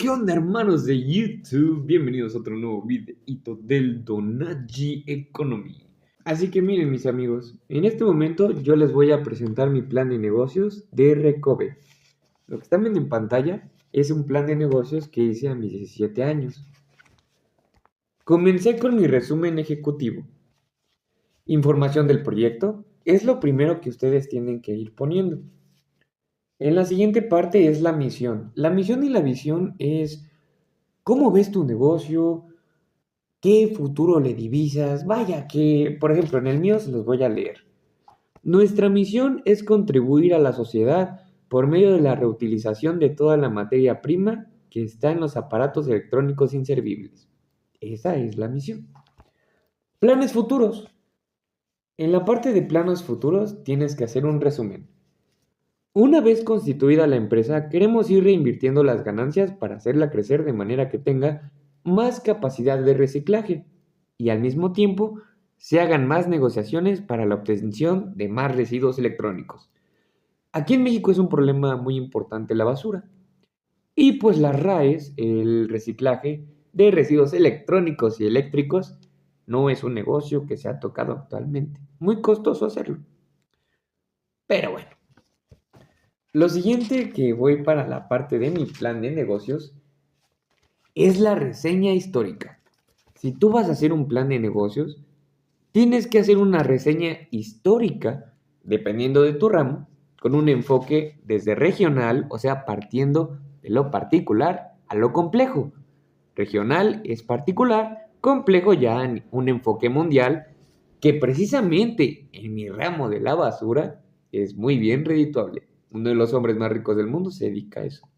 ¿Qué onda, hermanos de YouTube? Bienvenidos a otro nuevo videito del Donaji Economy. Así que miren, mis amigos, en este momento yo les voy a presentar mi plan de negocios de Recove. Lo que están viendo en pantalla es un plan de negocios que hice a mis 17 años. Comencé con mi resumen ejecutivo. Información del proyecto es lo primero que ustedes tienen que ir poniendo. En la siguiente parte es la misión. La misión y la visión es cómo ves tu negocio, qué futuro le divisas. Vaya que, por ejemplo, en el mío se los voy a leer. Nuestra misión es contribuir a la sociedad por medio de la reutilización de toda la materia prima que está en los aparatos electrónicos inservibles. Esa es la misión. Planes futuros. En la parte de planos futuros tienes que hacer un resumen. Una vez constituida la empresa, queremos ir reinvirtiendo las ganancias para hacerla crecer de manera que tenga más capacidad de reciclaje y al mismo tiempo se hagan más negociaciones para la obtención de más residuos electrónicos. Aquí en México es un problema muy importante la basura. Y pues las RAEs, el reciclaje de residuos electrónicos y eléctricos, no es un negocio que se ha tocado actualmente. Muy costoso hacerlo. Pero bueno. Lo siguiente que voy para la parte de mi plan de negocios es la reseña histórica. Si tú vas a hacer un plan de negocios, tienes que hacer una reseña histórica, dependiendo de tu ramo, con un enfoque desde regional, o sea, partiendo de lo particular a lo complejo. Regional es particular, complejo ya en un enfoque mundial, que precisamente en mi ramo de la basura es muy bien redituable. Uno de los hombres más ricos del mundo se dedica a eso.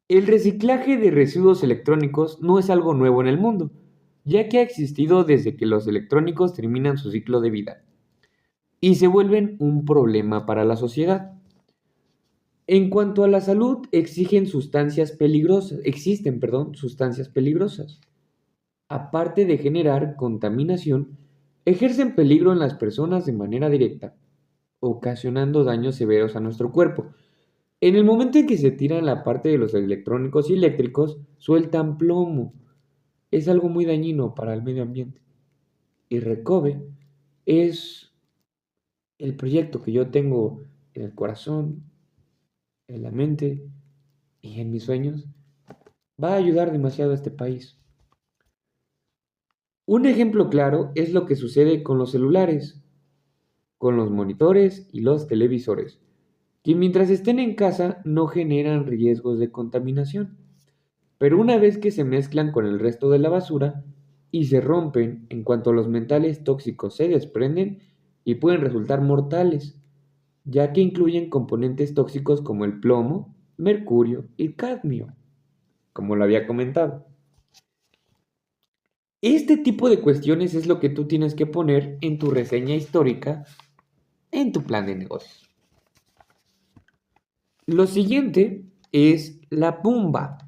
El reciclaje de residuos electrónicos no es algo nuevo en el mundo, ya que ha existido desde que los electrónicos terminan su ciclo de vida y se vuelven un problema para la sociedad. En cuanto a la salud, existen sustancias peligrosas. Aparte de generar contaminación, ejercen peligro en las personas de manera directa, ocasionando daños severos a nuestro cuerpo. En el momento en que se tiran la parte de los electrónicos y eléctricos, sueltan plomo. Es algo muy dañino para el medio ambiente. Y Recove es el proyecto que yo tengo en el corazón, en la mente y en mis sueños. Va a ayudar demasiado a este país. Un ejemplo claro es lo que sucede con los celulares, con los monitores y los televisores, que mientras estén en casa no generan riesgos de contaminación. Pero una vez que se mezclan con el resto de la basura y se rompen en cuanto los metales tóxicos se desprenden y pueden resultar mortales, ya que incluyen componentes tóxicos como el plomo, mercurio y cadmio, como lo había comentado. Este tipo de cuestiones es lo que tú tienes que poner en tu reseña histórica, en tu plan de negocios. Lo siguiente es la PUMA,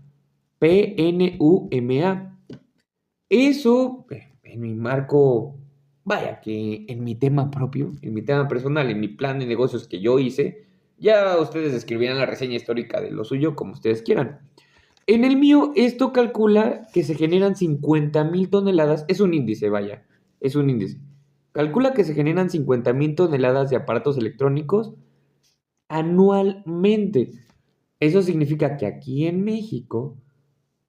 PNUMA. Eso, en mi marco, vaya que en mi tema propio, en mi tema personal, en mi plan de negocios que yo hice, ya ustedes escribirán la reseña histórica de lo suyo como ustedes quieran. En el mío, esto calcula que se generan 50,000 toneladas, es un índice, vaya, es un índice. Calcula que se generan 50,000 toneladas de aparatos electrónicos anualmente. Eso significa que aquí en México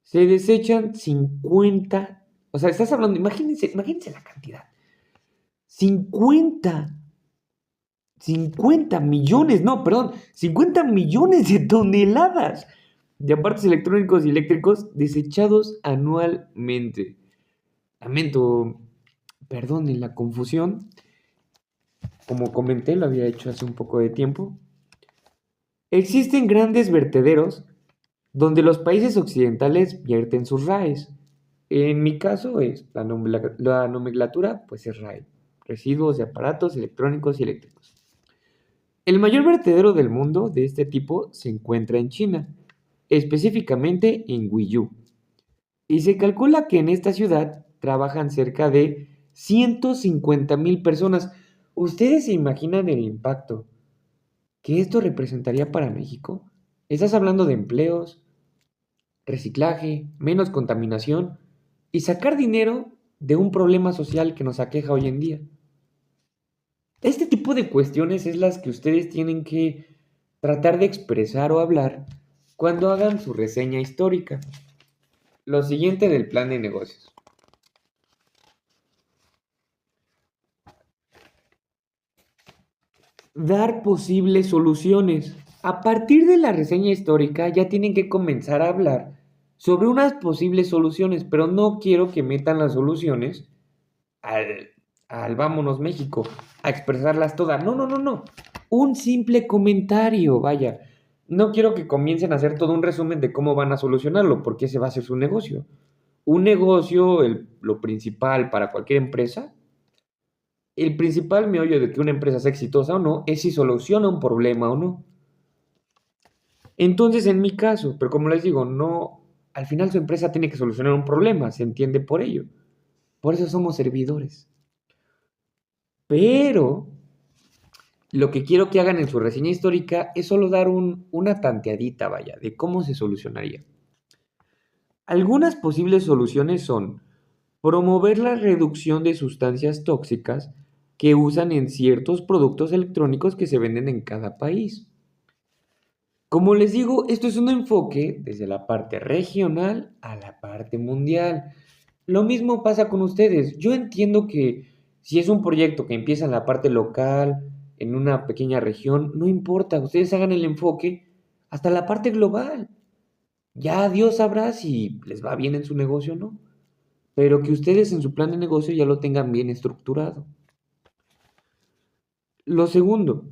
se desechan 50, o sea, estás hablando, imagínense la cantidad. 50 50 millones, no, perdón, 50 millones de toneladas de aparatos electrónicos y eléctricos desechados anualmente. Lamento, perdonen la confusión. Como comenté, lo había hecho hace un poco de tiempo. Existen grandes vertederos donde los países occidentales vierten sus RAEs. En mi caso es la nomenclatura, pues es RAE, residuos de aparatos electrónicos y eléctricos. El mayor vertedero del mundo de este tipo se encuentra en China, específicamente en Guiyú, y se calcula que en esta ciudad trabajan cerca de 150,000 personas. ¿Ustedes se imaginan el impacto que esto representaría para México? Estás hablando de empleos, reciclaje, menos contaminación y sacar dinero de un problema social que nos aqueja hoy en día. Este tipo de cuestiones es las que ustedes tienen que tratar de expresar o hablar cuando hagan su reseña histórica. Lo siguiente del plan de negocios. Dar posibles soluciones. A partir de la reseña histórica ya tienen que comenzar a hablar sobre unas posibles soluciones, pero no quiero que metan las soluciones al, al vámonos México, a expresarlas todas. No, no, no, no. Un simple comentario, vaya. No quiero que comiencen a hacer todo un resumen de cómo van a solucionarlo, porque ese va a ser su negocio. Un negocio, lo principal para cualquier empresa, el principal meollo de que una empresa sea exitosa o no, es si soluciona un problema o no. Entonces, en mi caso, pero como les digo, no, al final su empresa tiene que solucionar un problema, se entiende por ello. Por eso somos servidores. Pero lo que quiero que hagan en su reseña histórica es solo dar una tanteadita, vaya, de cómo se solucionaría. Algunas posibles soluciones son promover la reducción de sustancias tóxicas que usan en ciertos productos electrónicos que se venden en cada país. Como les digo, esto es un enfoque desde la parte regional a la parte mundial. Lo mismo pasa con ustedes. Yo entiendo que si es un proyecto que empieza en la parte local, en una pequeña región, no importa, ustedes hagan el enfoque hasta la parte global. Ya Dios sabrá si les va bien en su negocio o no, pero que ustedes en su plan de negocio ya lo tengan bien estructurado. Lo segundo,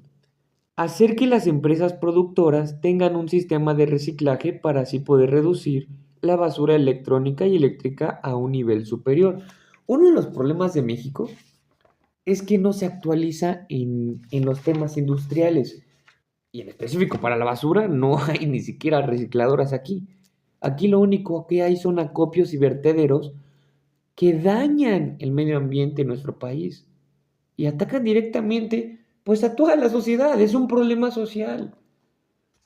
hacer que las empresas productoras tengan un sistema de reciclaje para así poder reducir la basura electrónica y eléctrica a un nivel superior. Uno de los problemas de México es que no se actualiza en los temas industriales. Y en específico para la basura no hay ni siquiera recicladoras aquí. Aquí lo único que hay son acopios y vertederos que dañan el medio ambiente en nuestro país y atacan directamente pues a toda la sociedad. Es un problema social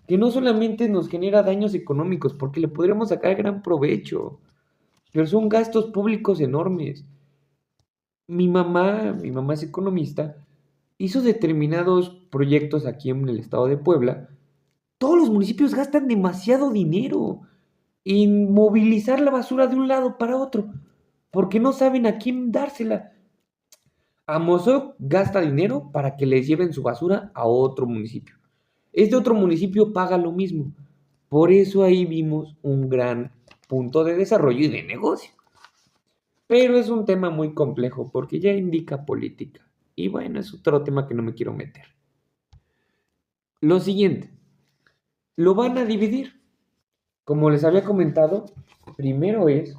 que no solamente nos genera daños económicos, porque le podríamos sacar gran provecho, pero son gastos públicos enormes. Mi mamá es economista, hizo determinados proyectos aquí en el estado de Puebla. Todos los municipios gastan demasiado dinero en movilizar la basura de un lado para otro, porque no saben a quién dársela. Amozoc gasta dinero para que les lleven su basura a otro municipio. Este otro municipio paga lo mismo. Por eso ahí vimos un gran punto de desarrollo y de negocio. Pero es un tema muy complejo porque ya indica política. Y bueno, es otro tema que no me quiero meter. Lo siguiente, lo van a dividir. Como les había comentado, primero es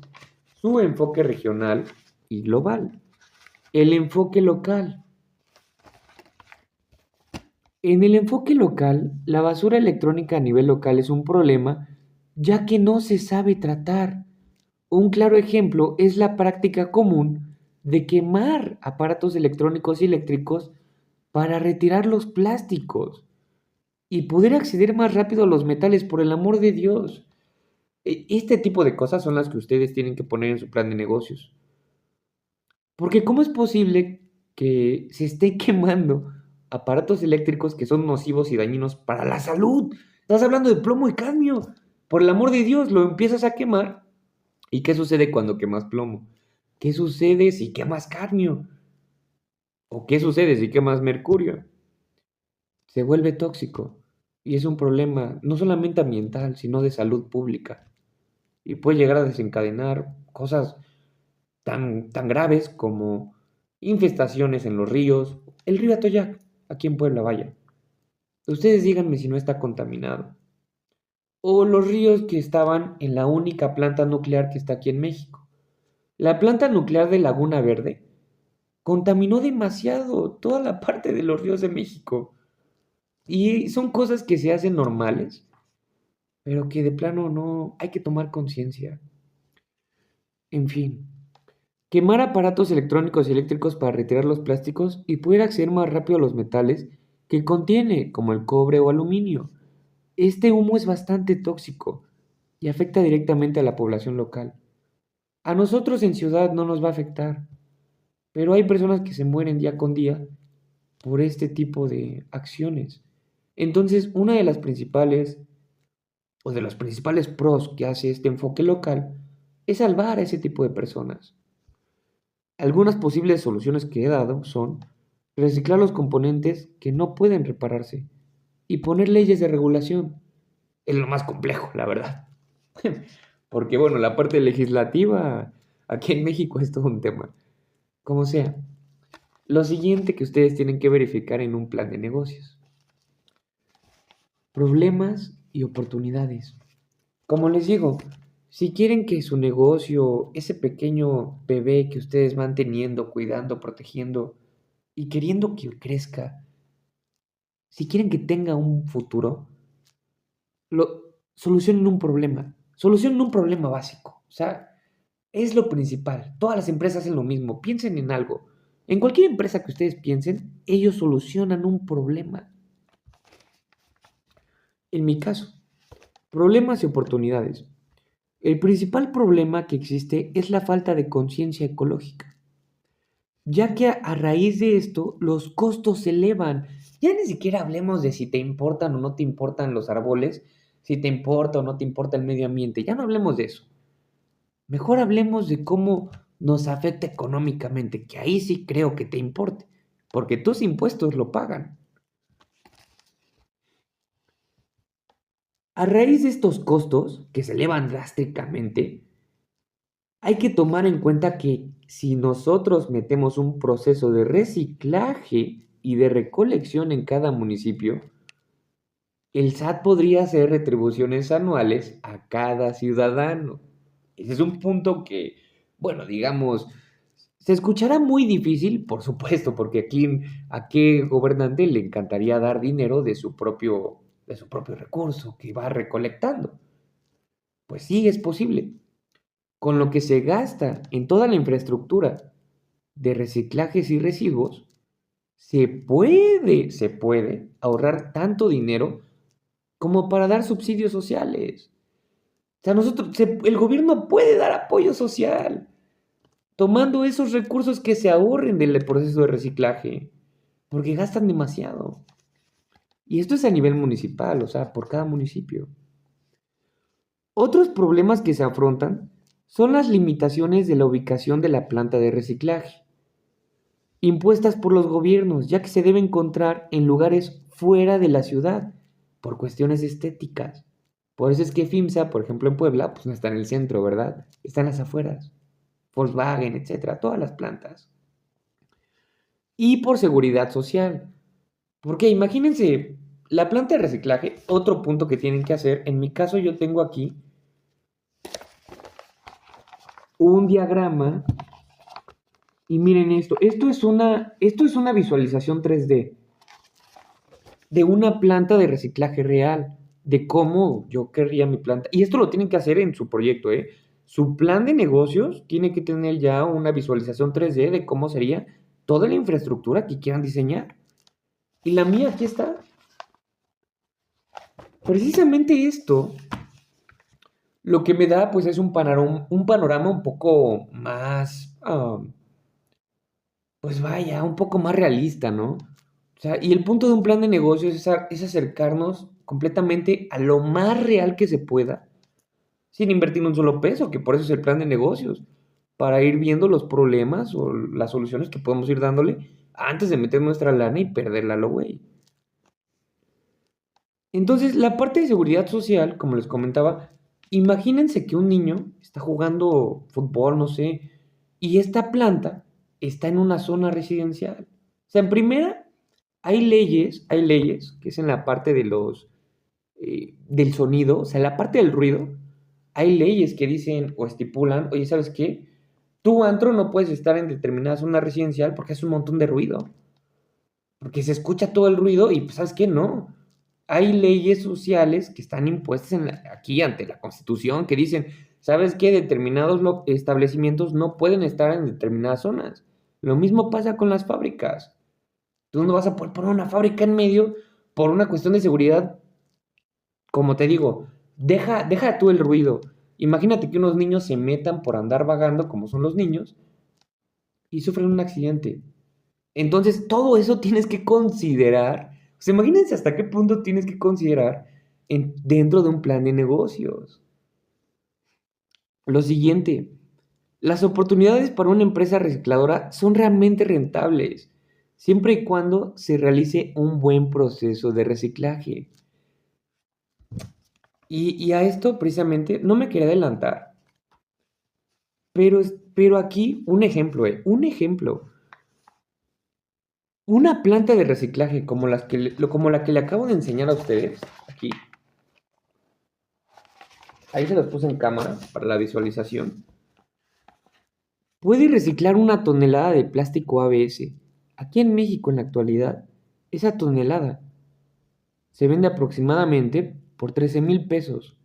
su enfoque regional y global. El enfoque local. En el enfoque local, la basura electrónica a nivel local es un problema ya que no se sabe tratar. Un claro ejemplo es la práctica común de quemar aparatos electrónicos y eléctricos para retirar los plásticos y poder acceder más rápido a los metales, por el amor de Dios. Este tipo de cosas son las que ustedes tienen que poner en su plan de negocios. Porque ¿cómo es posible que se esté quemando aparatos eléctricos que son nocivos y dañinos para la salud? Estás hablando de plomo y cadmio. Por el amor de Dios, lo empiezas a quemar. ¿Y qué sucede cuando quemas plomo? ¿Qué sucede si quemas cadmio? ¿O qué sucede si quemas mercurio? Se vuelve tóxico. Y es un problema no solamente ambiental, sino de salud pública. Y puede llegar a desencadenar cosas tan graves como infestaciones en los ríos, el río Atoyac, aquí en Puebla, vaya. Ustedes díganme si no está contaminado. O los ríos que estaban en la única planta nuclear que está aquí en México. La planta nuclear de Laguna Verde contaminó demasiado toda la parte de los ríos de México. Y son cosas que se hacen normales, pero que de plano no hay que tomar conciencia. En fin. Quemar aparatos electrónicos y eléctricos para retirar los plásticos y poder acceder más rápido a los metales que contiene, como el cobre o aluminio. Este humo es bastante tóxico y afecta directamente a la población local. A nosotros en ciudad no nos va a afectar, pero hay personas que se mueren día con día por este tipo de acciones. Entonces, una de las principales o de los principales pros que hace este enfoque local es salvar a ese tipo de personas. Algunas posibles soluciones que he dado son reciclar los componentes que no pueden repararse y poner leyes de regulación. Es lo más complejo, la verdad. Porque bueno, la parte legislativa aquí en México es todo un tema. Como sea, lo siguiente que ustedes tienen que verificar en un plan de negocios. Problemas y oportunidades. Como les digo, si quieren que su negocio, ese pequeño bebé que ustedes van teniendo, cuidando, protegiendo y queriendo que crezca, si quieren que tenga un futuro, solucionen un problema básico. O sea, es lo principal. Todas las empresas hacen lo mismo. Piensen en algo. En cualquier empresa que ustedes piensen, ellos solucionan un problema. En mi caso, problemas y oportunidades. El principal problema que existe es la falta de conciencia ecológica, ya que a raíz de esto los costos se elevan. Ya ni siquiera hablemos de si te importan o no te importan los árboles, si te importa o no te importa el medio ambiente, ya no hablemos de eso. Mejor hablemos de cómo nos afecta económicamente, que ahí sí creo que te importe, porque tus impuestos lo pagan. A raíz de estos costos, que se elevan drásticamente, hay que tomar en cuenta que si nosotros metemos un proceso de reciclaje y de recolección en cada municipio, el SAT podría hacer retribuciones anuales a cada ciudadano. Ese es un punto que, bueno, digamos, se escuchará muy difícil, por supuesto, porque a qué gobernante le encantaría dar dinero de su propio recurso que va recolectando. Pues sí, es posible. Con lo que se gasta en toda la infraestructura de reciclajes y residuos, se puede ahorrar tanto dinero como para dar subsidios sociales. O sea, el gobierno puede dar apoyo social, tomando esos recursos que se ahorren del proceso de reciclaje, porque gastan demasiado. Y esto es a nivel municipal, o sea, por cada municipio. Otros problemas que se afrontan son las limitaciones de la ubicación de la planta de reciclaje, impuestas por los gobiernos, ya que se debe encontrar en lugares fuera de la ciudad, por cuestiones estéticas. Por eso es que FIMSA, por ejemplo, en Puebla, pues no está en el centro, ¿verdad? Está en las afueras. Volkswagen, etcétera, todas las plantas. Y por seguridad social. Porque imagínense, la planta de reciclaje, otro punto que tienen que hacer, en mi caso yo tengo aquí un diagrama y miren esto es una visualización 3D de una planta de reciclaje real, de cómo yo querría mi planta. Y esto lo tienen que hacer en su proyecto, ¿eh? Su plan de negocios tiene que tener ya una visualización 3D de cómo sería toda la infraestructura que quieran diseñar. Y la mía aquí está. Precisamente esto lo que me da pues es un panorama un poco más, pues vaya, un poco más realista, ¿no? O sea, y el punto de un plan de negocios es acercarnos completamente a lo más real que se pueda, sin invertir un solo peso, que por eso es el plan de negocios, para ir viendo los problemas o las soluciones que podemos ir dándole antes de meter nuestra lana y perderla a lo güey. Entonces, la parte de seguridad social, como les comentaba, imagínense que un niño está jugando fútbol, no sé, y esta planta está en una zona residencial. O sea, en primera, hay leyes, que es en la parte del sonido, o sea, en la parte del ruido, hay leyes que dicen o estipulan, oye, ¿sabes qué? Tu antro no puedes estar en determinada zona residencial porque es un montón de ruido, porque se escucha todo el ruido y, pues, ¿sabes qué? No. Hay leyes sociales que están impuestas aquí ante la Constitución que dicen, ¿sabes qué? Determinados establecimientos no pueden estar en determinadas zonas. Lo mismo pasa con las fábricas. Tú no vas a poder poner una fábrica en medio por una cuestión de seguridad, como te digo, deja tú el ruido. Imagínate que unos niños se metan por andar vagando, como son los niños, y sufren un accidente. Entonces, todo eso tienes que considerar. O sea, imagínense hasta qué punto tienes que considerar dentro de un plan de negocios. Lo siguiente, las oportunidades para una empresa recicladora son realmente rentables, siempre y cuando se realice un buen proceso de reciclaje. Y a esto precisamente no me quería adelantar, pero aquí un ejemplo, un ejemplo. Una planta de reciclaje como la que le acabo de enseñar a ustedes, aquí, ahí se los puse en cámara para la visualización, puede reciclar una tonelada de plástico ABS. Aquí en México en la actualidad, esa tonelada se vende aproximadamente por 13,000 pesos.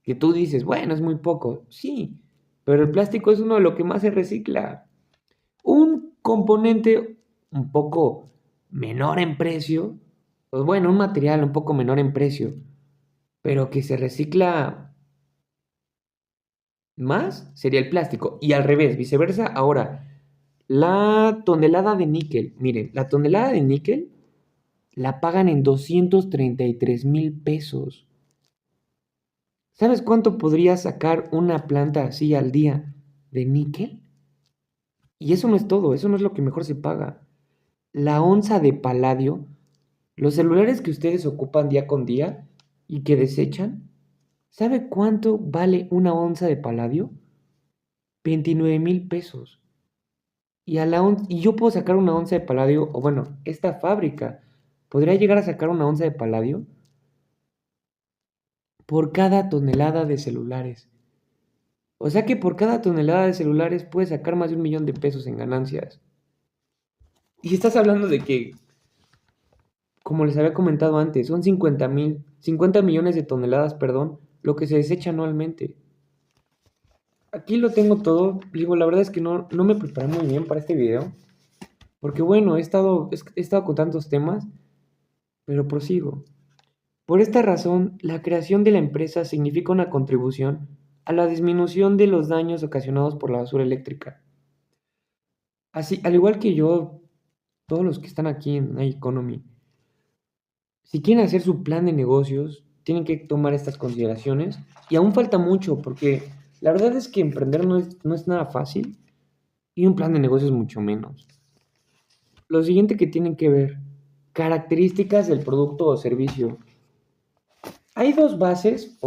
Que tú dices, bueno, es muy poco. Sí, pero el plástico es uno de lo que más se recicla. Un componente un poco menor en precio, pues bueno, un material un poco menor en precio, pero que se recicla más, sería el plástico. Y al revés, viceversa. Ahora, la tonelada de níquel, miren, la tonelada de níquel la pagan en 233,000 pesos. ¿Sabes cuánto podría sacar una planta así al día de níquel? Y eso no es todo, eso no es lo que mejor se paga. La onza de paladio, los celulares que ustedes ocupan día con día y que desechan, ¿sabe cuánto vale una onza de paladio? 29,000 pesos. Y yo puedo sacar una onza de paladio, o bueno, esta fábrica podría llegar a sacar una onza de paladio por cada tonelada de celulares. O sea que por cada tonelada de celulares puedes sacar más de 1,000,000 de pesos en ganancias. Y estás hablando de que, como les había comentado antes, son 50 millones de toneladas, perdón, lo que se desecha anualmente. Aquí lo tengo todo. Digo, la verdad es que no me preparé muy bien para este video. Porque bueno, he estado con tantos temas, pero prosigo. Por esta razón, la creación de la empresa significa una contribución a la disminución de los daños ocasionados por la basura eléctrica. Así, al igual que yo, todos los que están aquí en iEconomy, si quieren hacer su plan de negocios, tienen que tomar estas consideraciones. Y aún falta mucho, porque la verdad es que emprender no es nada fácil y un plan de negocios mucho menos. Lo siguiente que tienen que ver, características del producto o servicio. Hay dos bases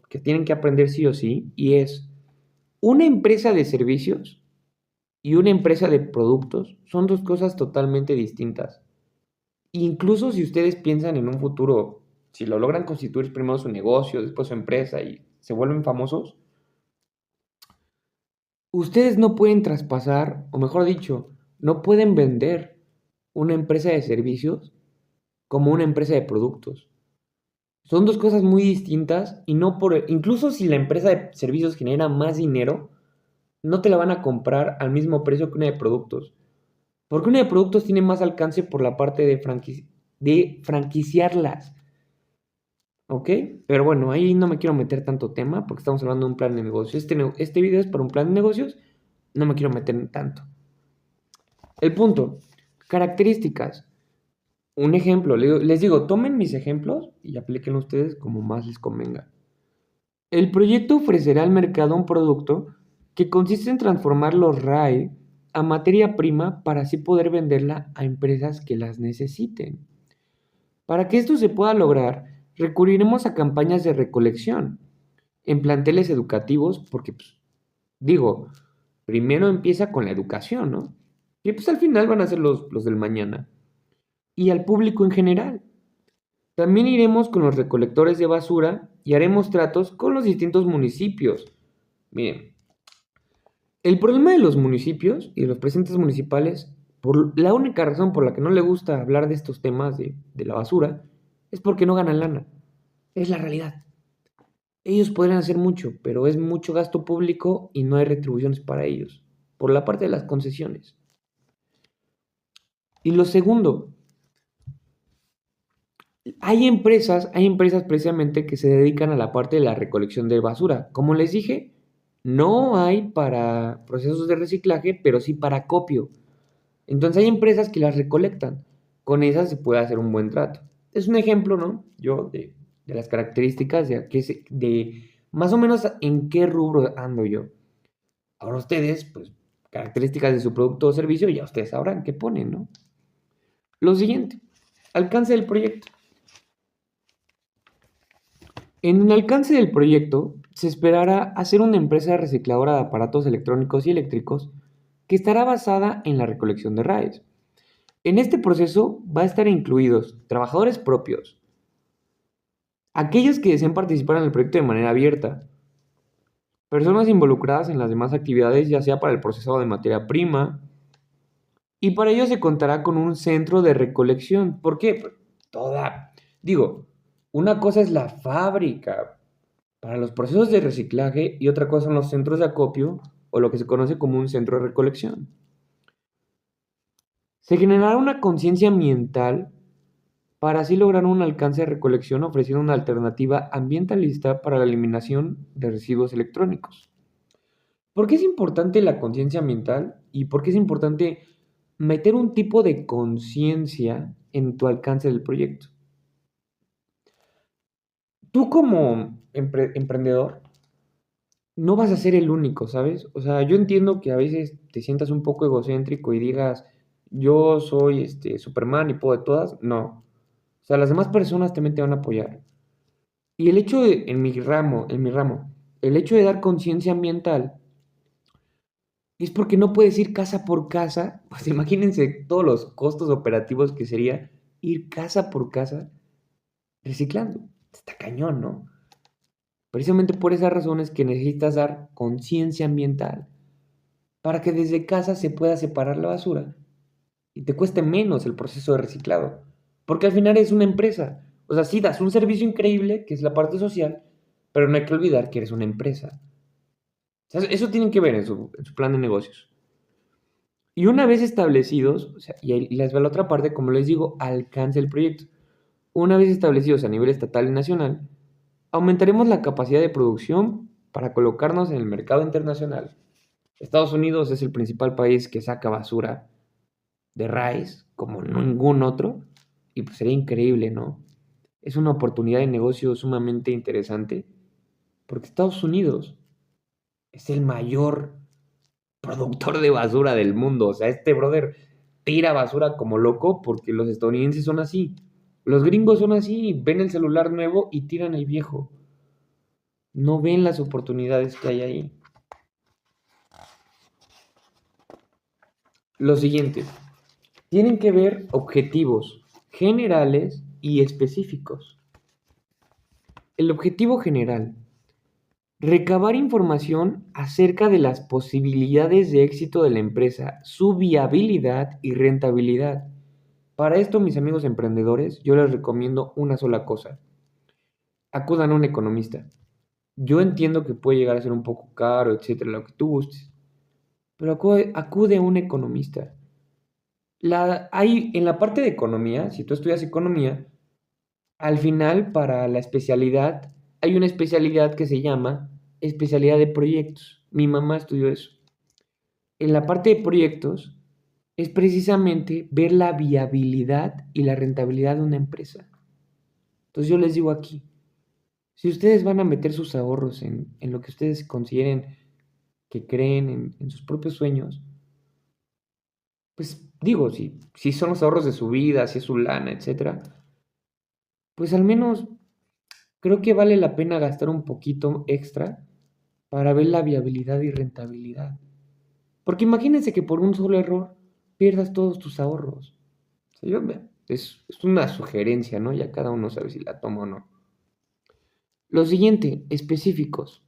que tienen que aprender sí o sí, y es una empresa de servicios y una empresa de productos son dos cosas totalmente distintas. Incluso si ustedes piensan en un futuro, si lo logran constituir primero su negocio, después su empresa y se vuelven famosos, ustedes no pueden traspasar, o mejor dicho, no pueden vender una empresa de servicios como una empresa de productos. Son dos cosas muy distintas y incluso si la empresa de servicios genera más dinero, no te la van a comprar al mismo precio que una de productos. Porque una de productos tiene más alcance por la parte de franquiciarlas. ¿Ok? Pero bueno, ahí no me quiero meter tanto tema porque estamos hablando de un plan de negocios. Este video es para un plan de negocios, no me quiero meter en tanto. El punto, características. Un ejemplo, les digo, tomen mis ejemplos y aplíquenlo ustedes como más les convenga. El proyecto ofrecerá al mercado un producto que consiste en transformar los RAE a materia prima para así poder venderla a empresas que las necesiten. Para que esto se pueda lograr, recurriremos a campañas de recolección en planteles educativos, porque, pues, digo, primero empieza con la educación, ¿no? Y pues al final van a ser los del mañana. Y al público en general. También iremos con los recolectores de basura y haremos tratos con los distintos municipios. Miren, el problema de los municipios y de los presidentes municipales, la única razón por la que no le gusta hablar de estos temas de la basura, es porque no ganan lana. Es la realidad. Ellos podrían hacer mucho, pero es mucho gasto público y no hay retribuciones para ellos, por la parte de las concesiones. Y lo segundo, Hay empresas precisamente que se dedican a la parte de la recolección de basura. Como les dije, no hay para procesos de reciclaje, pero sí para acopio. Entonces hay empresas que las recolectan. Con esas se puede hacer un buen trato. Es un ejemplo, ¿no? Yo de las características de más o menos en qué rubro ando yo. Ahora ustedes, pues, características de su producto o servicio, ya ustedes sabrán qué ponen, ¿no? Lo siguiente, alcance del proyecto. En el alcance del proyecto, se esperará hacer una empresa recicladora de aparatos electrónicos y eléctricos que estará basada en la recolección de RAEs. En este proceso va a estar incluidos trabajadores propios, aquellos que deseen participar en el proyecto de manera abierta, personas involucradas en las demás actividades, ya sea para el procesado de materia prima, y para ello se contará con un centro de recolección. ¿Por qué? Digo, una cosa es la fábrica para los procesos de reciclaje y otra cosa son los centros de acopio o lo que se conoce como un centro de recolección. Se generará una conciencia ambiental para así lograr un alcance de recolección ofreciendo una alternativa ambientalista para la eliminación de residuos electrónicos. ¿Por qué es importante la conciencia ambiental y por qué es importante meter un tipo de conciencia en tu alcance del proyecto? Tú como emprendedor no vas a ser el único, ¿sabes? O sea, yo entiendo que a veces te sientas un poco egocéntrico y digas, yo soy Superman y puedo de todas. No. O sea, las demás personas también te van a apoyar. Y el hecho de, en mi ramo, el hecho de dar conciencia ambiental es porque no puedes ir casa por casa. Pues imagínense todos los costos operativos que sería ir casa por casa reciclando. Está cañón, ¿no? Precisamente por esas razones que necesitas dar conciencia ambiental para que desde casa se pueda separar la basura y te cueste menos el proceso de reciclado. Porque al final es una empresa. O sea, sí das un servicio increíble, que es la parte social, pero no hay que olvidar que eres una empresa. O sea, eso tienen que ver en su plan de negocios. Y una vez establecidos, o sea, y ahí les va la otra parte, como les digo, alcance el proyecto. Una vez establecidos a nivel estatal y nacional, aumentaremos la capacidad de producción para colocarnos en el mercado internacional. Estados Unidos es el principal país que saca basura de RAEs como ningún otro, y pues sería increíble, ¿no? Es una oportunidad de negocio sumamente interesante, porque Estados Unidos es el mayor productor de basura del mundo. O sea, este brother tira basura como loco porque los estadounidenses son así. Los gringos son así, ven el celular nuevo y tiran el viejo. No ven las oportunidades que hay ahí. Lo siguiente, tienen que ver objetivos generales y específicos. El objetivo general, recabar información acerca de las posibilidades de éxito de la empresa, su viabilidad y rentabilidad. Para esto, mis amigos emprendedores, yo les recomiendo una sola cosa. Acudan a un economista. Yo entiendo que puede llegar a ser un poco caro, etcétera, lo que tú gustes, pero acude a un economista. En la parte de economía, si tú estudias economía, al final para la especialidad, hay una especialidad que se llama especialidad de proyectos. Mi mamá estudió eso. En la parte de proyectos es precisamente ver la viabilidad y la rentabilidad de una empresa. Entonces yo les digo aquí, si ustedes van a meter sus ahorros en lo que ustedes consideren que creen en sus propios sueños, pues digo, si son los ahorros de su vida, si es su lana, etcétera, pues al menos creo que vale la pena gastar un poquito extra para ver la viabilidad y rentabilidad. Porque imagínense que por un solo error pierdas todos tus ahorros. O sea, es una sugerencia, ¿no? Ya cada uno sabe si la toma o no. Lo siguiente, específicos.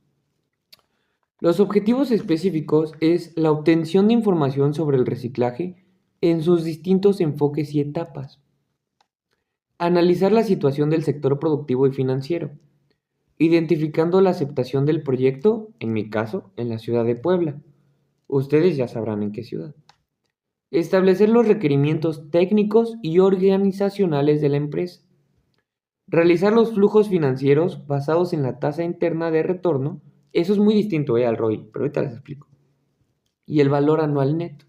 Los objetivos específicos es la obtención de información sobre el reciclaje en sus distintos enfoques y etapas. Analizar la situación del sector productivo y financiero, identificando la aceptación del proyecto, en mi caso, en la ciudad de Puebla. Ustedes ya sabrán en qué ciudad. Establecer los requerimientos técnicos y organizacionales de la empresa. Realizar los flujos financieros basados en la tasa interna de retorno, eso es muy distinto al ROI, pero ahorita les explico. Y el valor anual neto.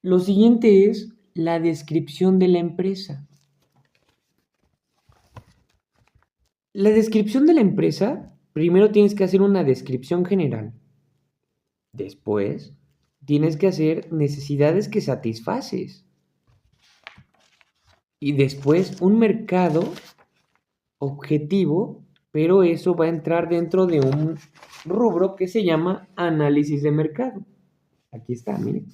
Lo siguiente es la descripción de la empresa. La descripción de la empresa, primero tienes que hacer una descripción general. Después, tienes que hacer necesidades que satisfaces. Y después, un mercado objetivo, pero eso va a entrar dentro de un rubro que se llama análisis de mercado. Aquí está, miren.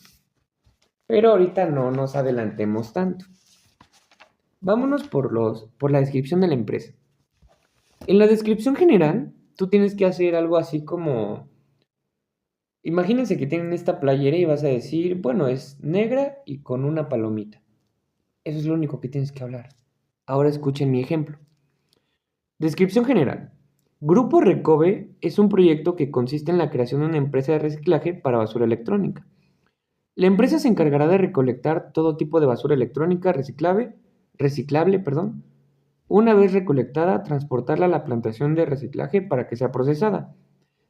Pero ahorita no nos adelantemos tanto. Vámonos por la descripción de la empresa. En la descripción general, tú tienes que hacer algo así como, imagínense que tienen esta playera y vas a decir, bueno, es negra y con una palomita. Eso es lo único que tienes que hablar. Ahora escuchen mi ejemplo. Descripción general. Grupo Recove es un proyecto que consiste en la creación de una empresa de reciclaje para basura electrónica. La empresa se encargará de recolectar todo tipo de basura electrónica reciclable, una vez recolectada, transportarla a la plantación de reciclaje para que sea procesada,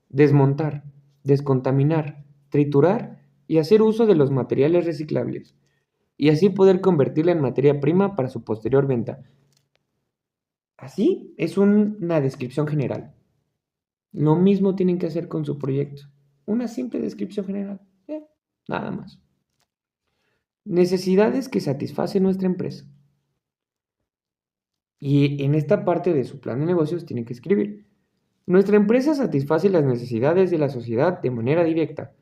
desmontar, descontaminar, triturar y hacer uso de los materiales reciclables, y así poder convertirla en materia prima para su posterior venta. Así es una descripción general. Lo mismo tienen que hacer con su proyecto. Una simple descripción general. Nada más. Necesidades que satisface nuestra empresa. Y en esta parte de su plan de negocios tienen que escribir: nuestra empresa satisface las necesidades de la sociedad de manera directa,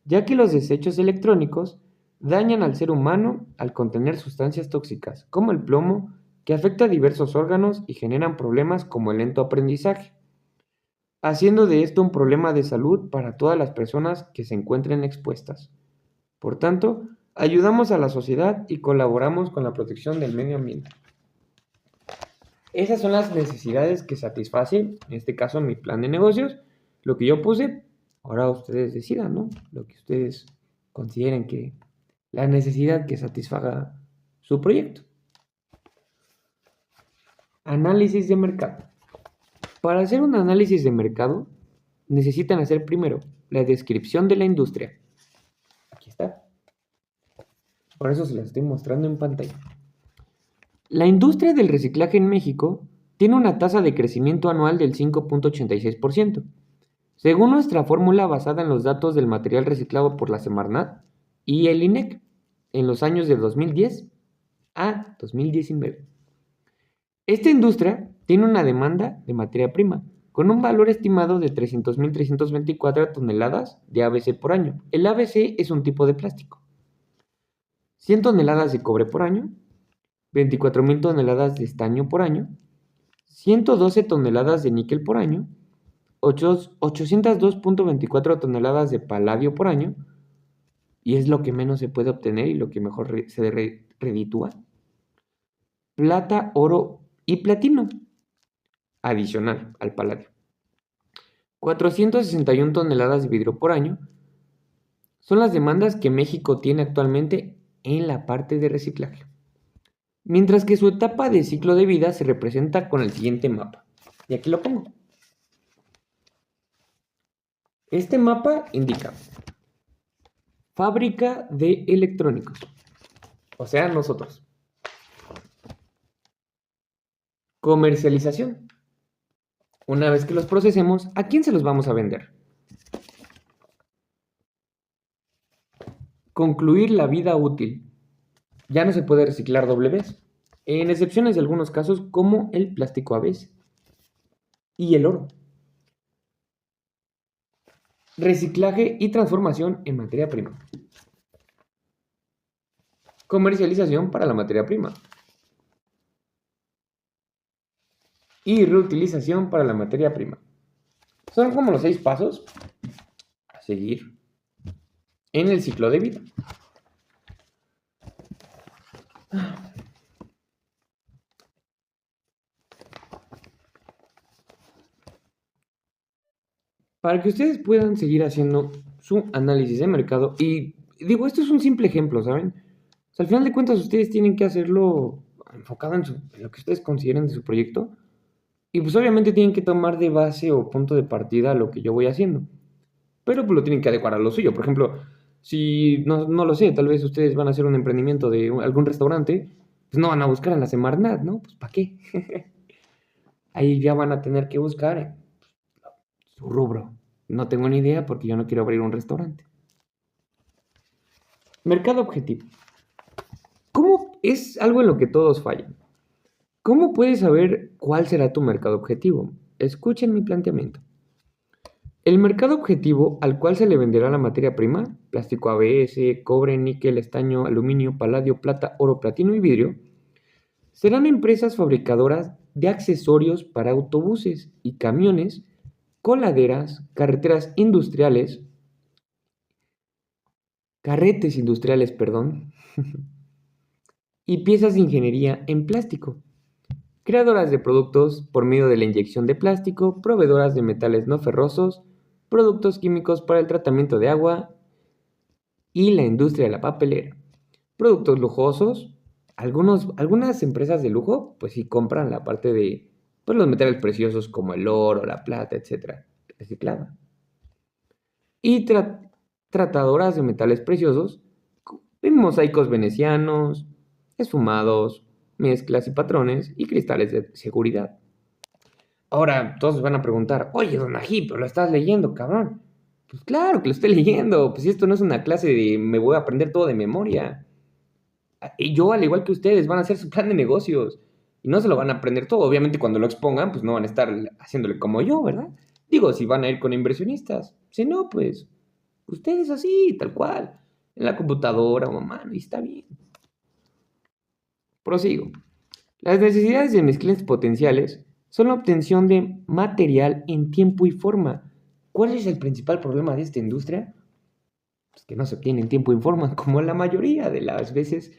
ya que los desechos electrónicos dañan al ser humano al contener sustancias tóxicas, como el plomo, que afecta a diversos órganos y generan problemas como el lento aprendizaje, haciendo de esto un problema de salud para todas las personas que se encuentren expuestas. Por tanto, ayudamos a la sociedad y colaboramos con la protección del medio ambiente. Esas son las necesidades que satisface, en este caso, mi plan de negocios. Lo que yo puse, ahora ustedes decidan, ¿no? Lo que ustedes consideren que la necesidad que satisfaga su proyecto. Análisis de mercado. Para hacer un análisis de mercado, necesitan hacer primero la descripción de la industria. Aquí está. Por eso se la estoy mostrando en pantalla. La industria del reciclaje en México tiene una tasa de crecimiento anual del 5.86%. Según nuestra fórmula basada en los datos del material reciclado por la Semarnat y el INEC en los años de 2010 a 2019. Esta industria tiene una demanda de materia prima con un valor estimado de 300.324 toneladas de ABC por año. El ABC es un tipo de plástico. 100 toneladas de cobre por año, 24.000 toneladas de estaño por año, 112 toneladas de níquel por año, 802.24 toneladas de paladio por año, y es lo que menos se puede obtener y lo que mejor se reditúa. Plata, oro y platino, adicional al paladio. 461 toneladas de vidrio por año son las demandas que México tiene actualmente en la parte de reciclaje. Mientras que su etapa de ciclo de vida se representa con el siguiente mapa. Y aquí lo pongo. Este mapa indica fábrica de electrónicos, o sea, nosotros. Comercialización. Una vez que los procesemos, ¿a quién se los vamos a vender? Concluir la vida útil. Ya no se puede reciclar doble vez, en excepciones de algunos casos como el plástico ABS y el oro. Reciclaje y transformación en materia prima. Comercialización para la materia prima. Y reutilización para la materia prima. Son como los 6 pasos a seguir en el ciclo de vida. Para que ustedes puedan seguir haciendo su análisis de mercado, y digo, esto es un simple ejemplo, ¿saben? O sea, al final de cuentas ustedes tienen que hacerlo enfocado en lo que ustedes consideren de su proyecto. Y pues obviamente tienen que tomar de base o punto de partida lo que yo voy haciendo. Pero pues lo tienen que adecuar a lo suyo. Por ejemplo, si no lo sé, tal vez ustedes van a hacer un emprendimiento de algún restaurante, pues no van a buscar en la Semarnat, ¿no? Pues ¿para qué? Ahí ya van a tener que buscar su rubro. No tengo ni idea porque yo no quiero abrir un restaurante. Mercado objetivo. ¿Cómo es algo en lo que todos fallan? ¿Cómo puedes saber cuál será tu mercado objetivo? Escuchen mi planteamiento. El mercado objetivo al cual se le venderá la materia prima, plástico ABS, cobre, níquel, estaño, aluminio, paladio, plata, oro, platino y vidrio, serán empresas fabricadoras de accesorios para autobuses y camiones, coladeras, carreteras industriales, carretes industriales, perdón, y piezas de ingeniería en plástico. Creadoras de productos por medio de la inyección de plástico, proveedoras de metales no ferrosos, productos químicos para el tratamiento de agua y la industria de la papelera. Productos lujosos, algunas empresas de lujo, pues sí compran la parte de pues, los metales preciosos como el oro, la plata, etcétera, reciclada. Y tratadoras de metales preciosos, en mosaicos venecianos, esfumados, mezclas y patrones y cristales de seguridad. Ahora, todos van a preguntar, oye, don Ají, pero lo estás leyendo, cabrón. Pues claro que lo estoy leyendo, pues esto no es una clase de me voy a aprender todo de memoria. Y yo, al igual que ustedes, van a hacer su plan de negocios. Y no se lo van a aprender todo. Obviamente, cuando lo expongan, pues no van a estar haciéndole como yo, ¿verdad? Digo, si van a ir con inversionistas. Si no, pues ustedes así, tal cual. En la computadora o a mano, y está bien. Prosigo. Las necesidades de mis clientes potenciales son la obtención de material en tiempo y forma. ¿Cuál es el principal problema de esta industria? Pues que no se obtiene en tiempo y forma, como la mayoría de las veces.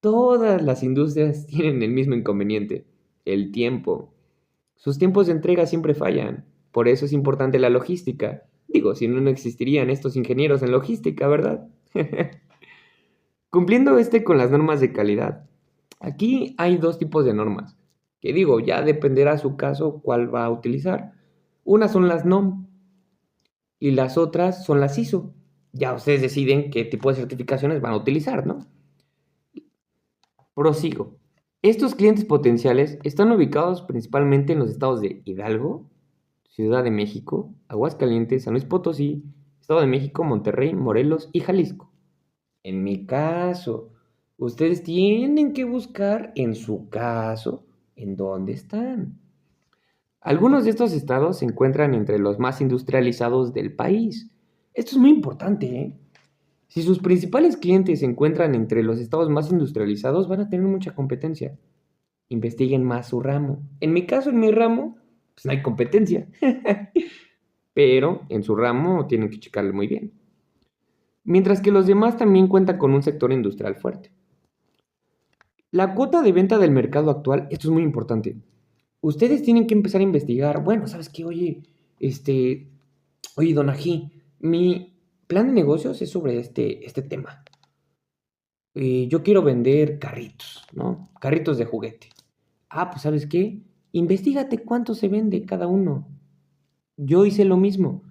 Todas las industrias tienen el mismo inconveniente, el tiempo. Sus tiempos de entrega siempre fallan. Por eso es importante la logística. Digo, si no, no existirían estos ingenieros en logística, ¿verdad? Cumpliendo con las normas de calidad. Aquí hay dos tipos de normas, que digo, ya dependerá su caso cuál va a utilizar. Unas son las NOM y las otras son las ISO. Ya ustedes deciden qué tipo de certificaciones van a utilizar, ¿no? Prosigo. Estos clientes potenciales están ubicados principalmente en los estados de Hidalgo, Ciudad de México, Aguascalientes, San Luis Potosí, Estado de México, Monterrey, Morelos y Jalisco. En mi caso, ustedes tienen que buscar en su caso en dónde están. Algunos de estos estados se encuentran entre los más industrializados del país. Esto es muy importante, ¿eh? Si sus principales clientes se encuentran entre los estados más industrializados, van a tener mucha competencia. Investiguen más su ramo. En mi caso, en mi ramo, pues no hay competencia. Pero en su ramo tienen que checarle muy bien. Mientras que los demás también cuentan con un sector industrial fuerte. La cuota de venta del mercado actual, esto es muy importante. Ustedes tienen que empezar a investigar. Bueno, ¿sabes qué? Oye, don Ají, mi plan de negocios es sobre este tema. Yo quiero vender carritos, ¿no? Carritos de juguete. Ah, pues ¿sabes qué? Investígate cuánto se vende cada uno. Yo hice lo mismo.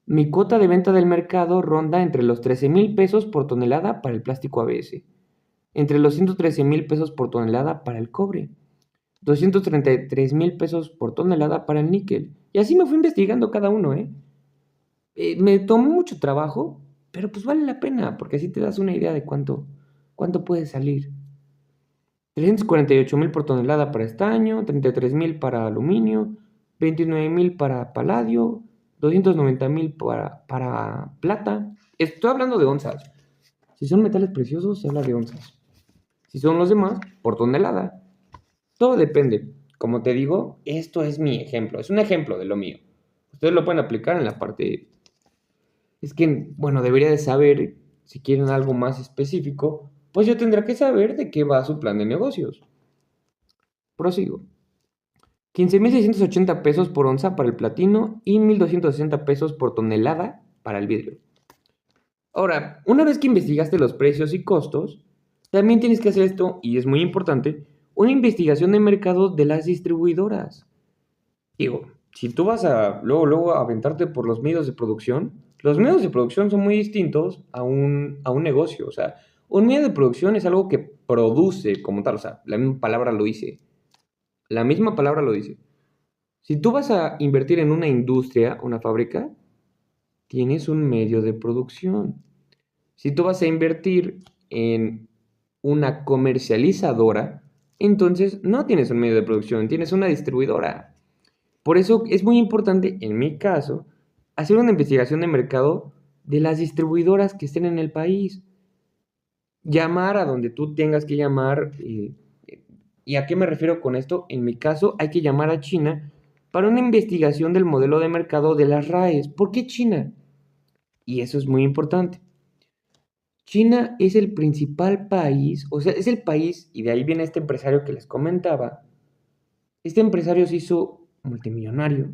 Mi cuota de venta del mercado ronda entre los 13,000 pesos por tonelada para el plástico ABS, entre los 113,000 pesos por tonelada para el cobre, 233,000 pesos por tonelada para el níquel. Y así me fui investigando cada uno, ¿eh? Me tomó mucho trabajo, pero pues vale la pena, porque así te das una idea de cuánto puede salir. 348,000 por tonelada para estaño, 33,000 para aluminio, 29,000 para paladio, 290,000 para plata. Estoy hablando de onzas. Si son metales preciosos, se habla de onzas. Si son los demás, por tonelada. Todo depende. Como te digo, esto es mi ejemplo. Es un ejemplo de lo mío. Ustedes lo pueden aplicar en la parte. Es que, bueno, debería de saber, si quieren algo más específico, pues yo tendré que saber de qué va su plan de negocios. Prosigo. 15,680 pesos por onza para el platino y 1,260 pesos por tonelada para el vidrio. Ahora, una vez que investigaste los precios y costos, también tienes que hacer esto, y es muy importante, una investigación de mercado de las distribuidoras. Digo, si tú vas a luego aventarte por los medios de producción son muy distintos a un negocio. O sea, un medio de producción es algo que produce como tal. O sea, la misma palabra lo dice. La misma palabra lo dice. Si tú vas a invertir en una industria, una fábrica, tienes un medio de producción. Si tú vas a invertir en una comercializadora, entonces no tienes un medio de producción, tienes una distribuidora. Por eso es muy importante, en mi caso, hacer una investigación de mercado de las distribuidoras que estén en el país. Llamar a donde tú tengas que llamar. ¿Y a qué me refiero con esto? En mi caso, hay que llamar a China para una investigación del modelo de mercado de las RAEs. ¿Por qué China? Y eso es muy importante. China es el principal país, o sea, es el país, y de ahí viene este empresario que les comentaba. Este empresario se hizo multimillonario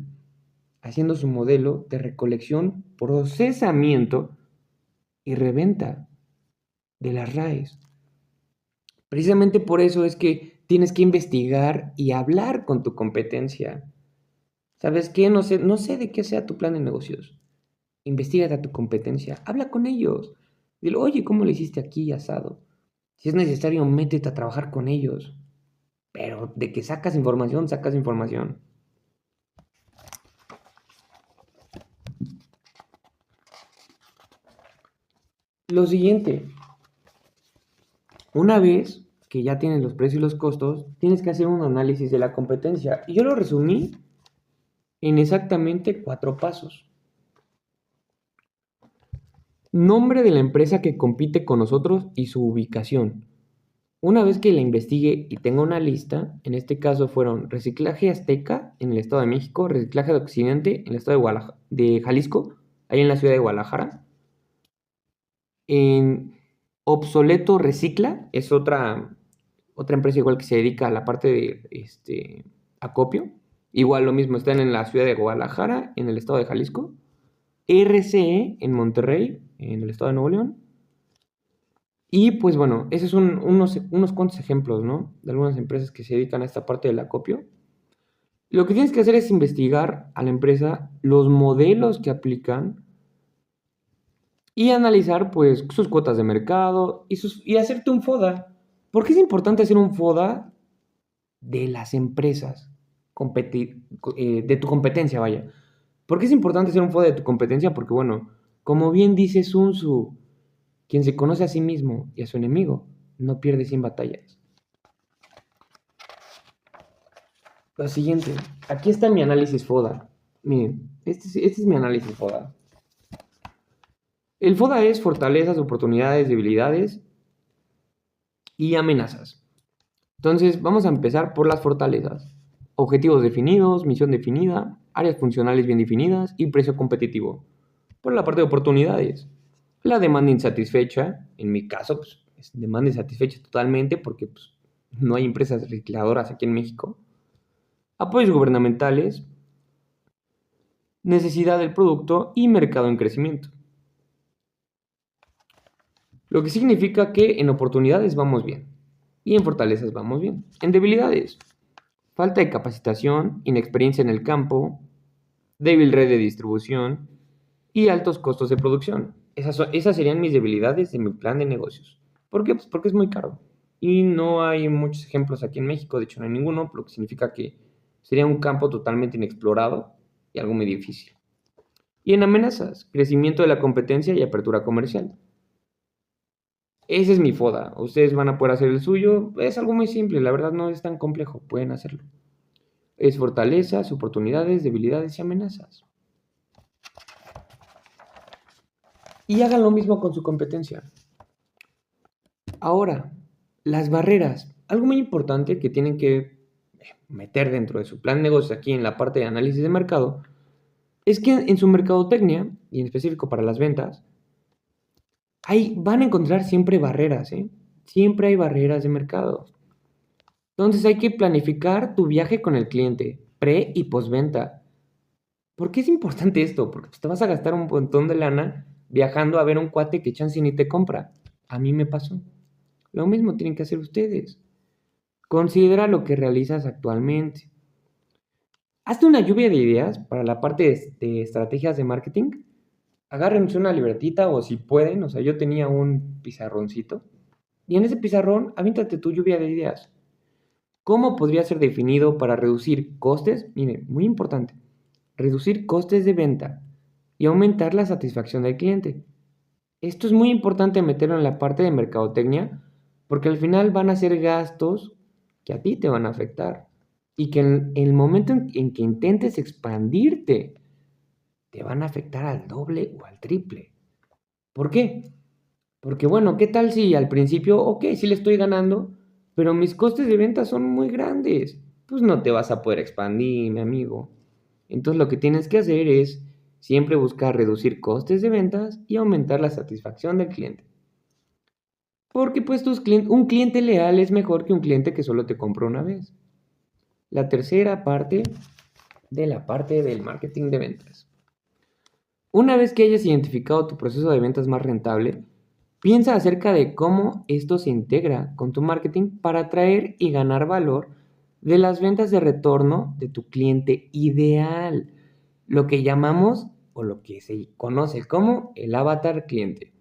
haciendo su modelo de recolección, procesamiento y reventa de las RAEs. Precisamente por eso es que tienes que investigar y hablar con tu competencia. ¿Sabes qué? No sé de qué sea tu plan de negocios. Investígate a tu competencia, habla con ellos. Dile, oye, ¿cómo lo hiciste aquí, asado? Si es necesario, métete a trabajar con ellos. Pero de que sacas información, sacas información. Lo siguiente, una vez que ya tienes los precios y los costos, tienes que hacer un análisis de la competencia. Y yo lo resumí en exactamente 4 pasos. Nombre de la empresa que compite con nosotros y su ubicación. Una vez que la investigue y tenga una lista, en este caso fueron Reciclaje Azteca en el Estado de México, Reciclaje de Occidente en el Estado de Jalisco, ahí en la ciudad de Guadalajara. En Obsoleto Recicla, es otra empresa igual que se dedica a la parte de acopio. Igual lo mismo, están en la ciudad de Guadalajara, en el Estado de Jalisco. RCE en Monterrey, en el Estado de Nuevo León. Y pues bueno, esos son unos cuantos ejemplos, ¿no? De algunas empresas que se dedican a esta parte del acopio. Lo que tienes que hacer es investigar a la empresa los modelos que aplican y analizar pues sus cuotas de mercado y hacerte un FODA. ¿Por qué es importante hacer un FODA de las empresas de tu competencia, vaya? ¿Por qué es importante hacer un FODA de tu competencia? Porque bueno, como bien dice Sun Tzu, quien se conoce a sí mismo y a su enemigo no pierde 100 batallas. Lo siguiente, aquí está mi análisis FODA. Miren, este es mi análisis FODA. El FODA es fortalezas, oportunidades, debilidades y amenazas. Entonces, vamos a empezar por las fortalezas. Objetivos definidos, misión definida, áreas funcionales bien definidas y precio competitivo. Por la parte de oportunidades, la demanda insatisfecha, en mi caso, pues, es demanda insatisfecha totalmente porque pues, no hay empresas recicladoras aquí en México. Apoyos gubernamentales, necesidad del producto y mercado en crecimiento. Lo que significa que en oportunidades vamos bien y en fortalezas vamos bien. En debilidades, falta de capacitación, inexperiencia en el campo, débil red de distribución y altos costos de producción. Esas serían mis debilidades de mi plan de negocios. ¿Por qué? Pues porque es muy caro. Y no hay muchos ejemplos aquí en México, de hecho no hay ninguno, lo que significa que sería un campo totalmente inexplorado y algo muy difícil. Y en amenazas, crecimiento de la competencia y apertura comercial. Ese es mi FODA. Ustedes van a poder hacer el suyo. Es algo muy simple, la verdad no es tan complejo, pueden hacerlo. Es fortalezas, oportunidades, debilidades y amenazas. Y hagan lo mismo con su competencia. Ahora, las barreras. Algo muy importante que tienen que meter dentro de su plan de negocios aquí en la parte de análisis de mercado es que en su mercadotecnia, y en específico para las ventas, van a encontrar siempre barreras, ¿eh? Siempre hay barreras de mercado. Entonces hay que planificar tu viaje con el cliente, pre y postventa. ¿Por qué es importante esto? Porque pues, te vas a gastar un montón de lana viajando a ver a un cuate que chance ni te compra. A mí me pasó. Lo mismo tienen que hacer ustedes. Considera lo que realizas actualmente. Hazte una lluvia de ideas para la parte de estrategias de marketing. Agárrense una libretita o si pueden, o sea, yo tenía un pizarroncito. Y en ese pizarrón, aviéntate tu lluvia de ideas. ¿Cómo podría ser definido para reducir costes? Mire, muy importante. Reducir costes de venta y aumentar la satisfacción del cliente. Esto es muy importante meterlo en la parte de mercadotecnia porque al final van a ser gastos que a ti te van a afectar y que en el momento en que intentes expandirte te van a afectar al doble o al triple. ¿Por qué? Porque bueno, ¿qué tal si al principio, ok, sí le estoy ganando, pero mis costes de venta son muy grandes? Pues no te vas a poder expandir, mi amigo. Entonces lo que tienes que hacer es siempre buscar reducir costes de ventas y aumentar la satisfacción del cliente. Porque pues un cliente leal es mejor que un cliente que solo te compra una vez. La tercera parte de la parte del marketing de ventas. Una vez que hayas identificado tu proceso de ventas más rentable, piensa acerca de cómo esto se integra con tu marketing para atraer y ganar valor de las ventas de retorno de tu cliente ideal, lo que llamamos o lo que se conoce como el avatar cliente.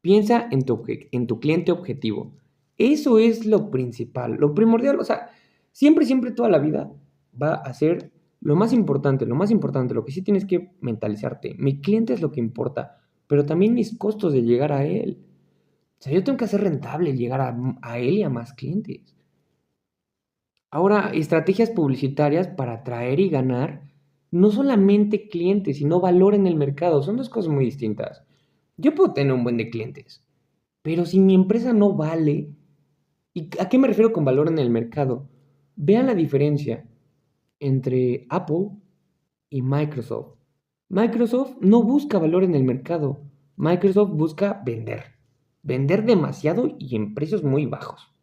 Piensa en tu cliente objetivo. Eso es lo principal, lo primordial. O sea, siempre, siempre, toda la vida va a ser lo más importante, lo que sí tienes que mentalizarte. Mi cliente es lo que importa, pero también mis costos de llegar a él. O sea, yo tengo que hacer rentable llegar a él y a más clientes. Ahora, estrategias publicitarias para atraer y ganar no solamente clientes, sino valor en el mercado. Son dos cosas muy distintas. Yo puedo tener un buen de clientes, pero si mi empresa no vale, ¿y a qué me refiero con valor en el mercado? Vean la diferencia entre Apple y Microsoft. Microsoft no busca valor en el mercado. Microsoft busca vender. Vender demasiado y en precios muy bajos.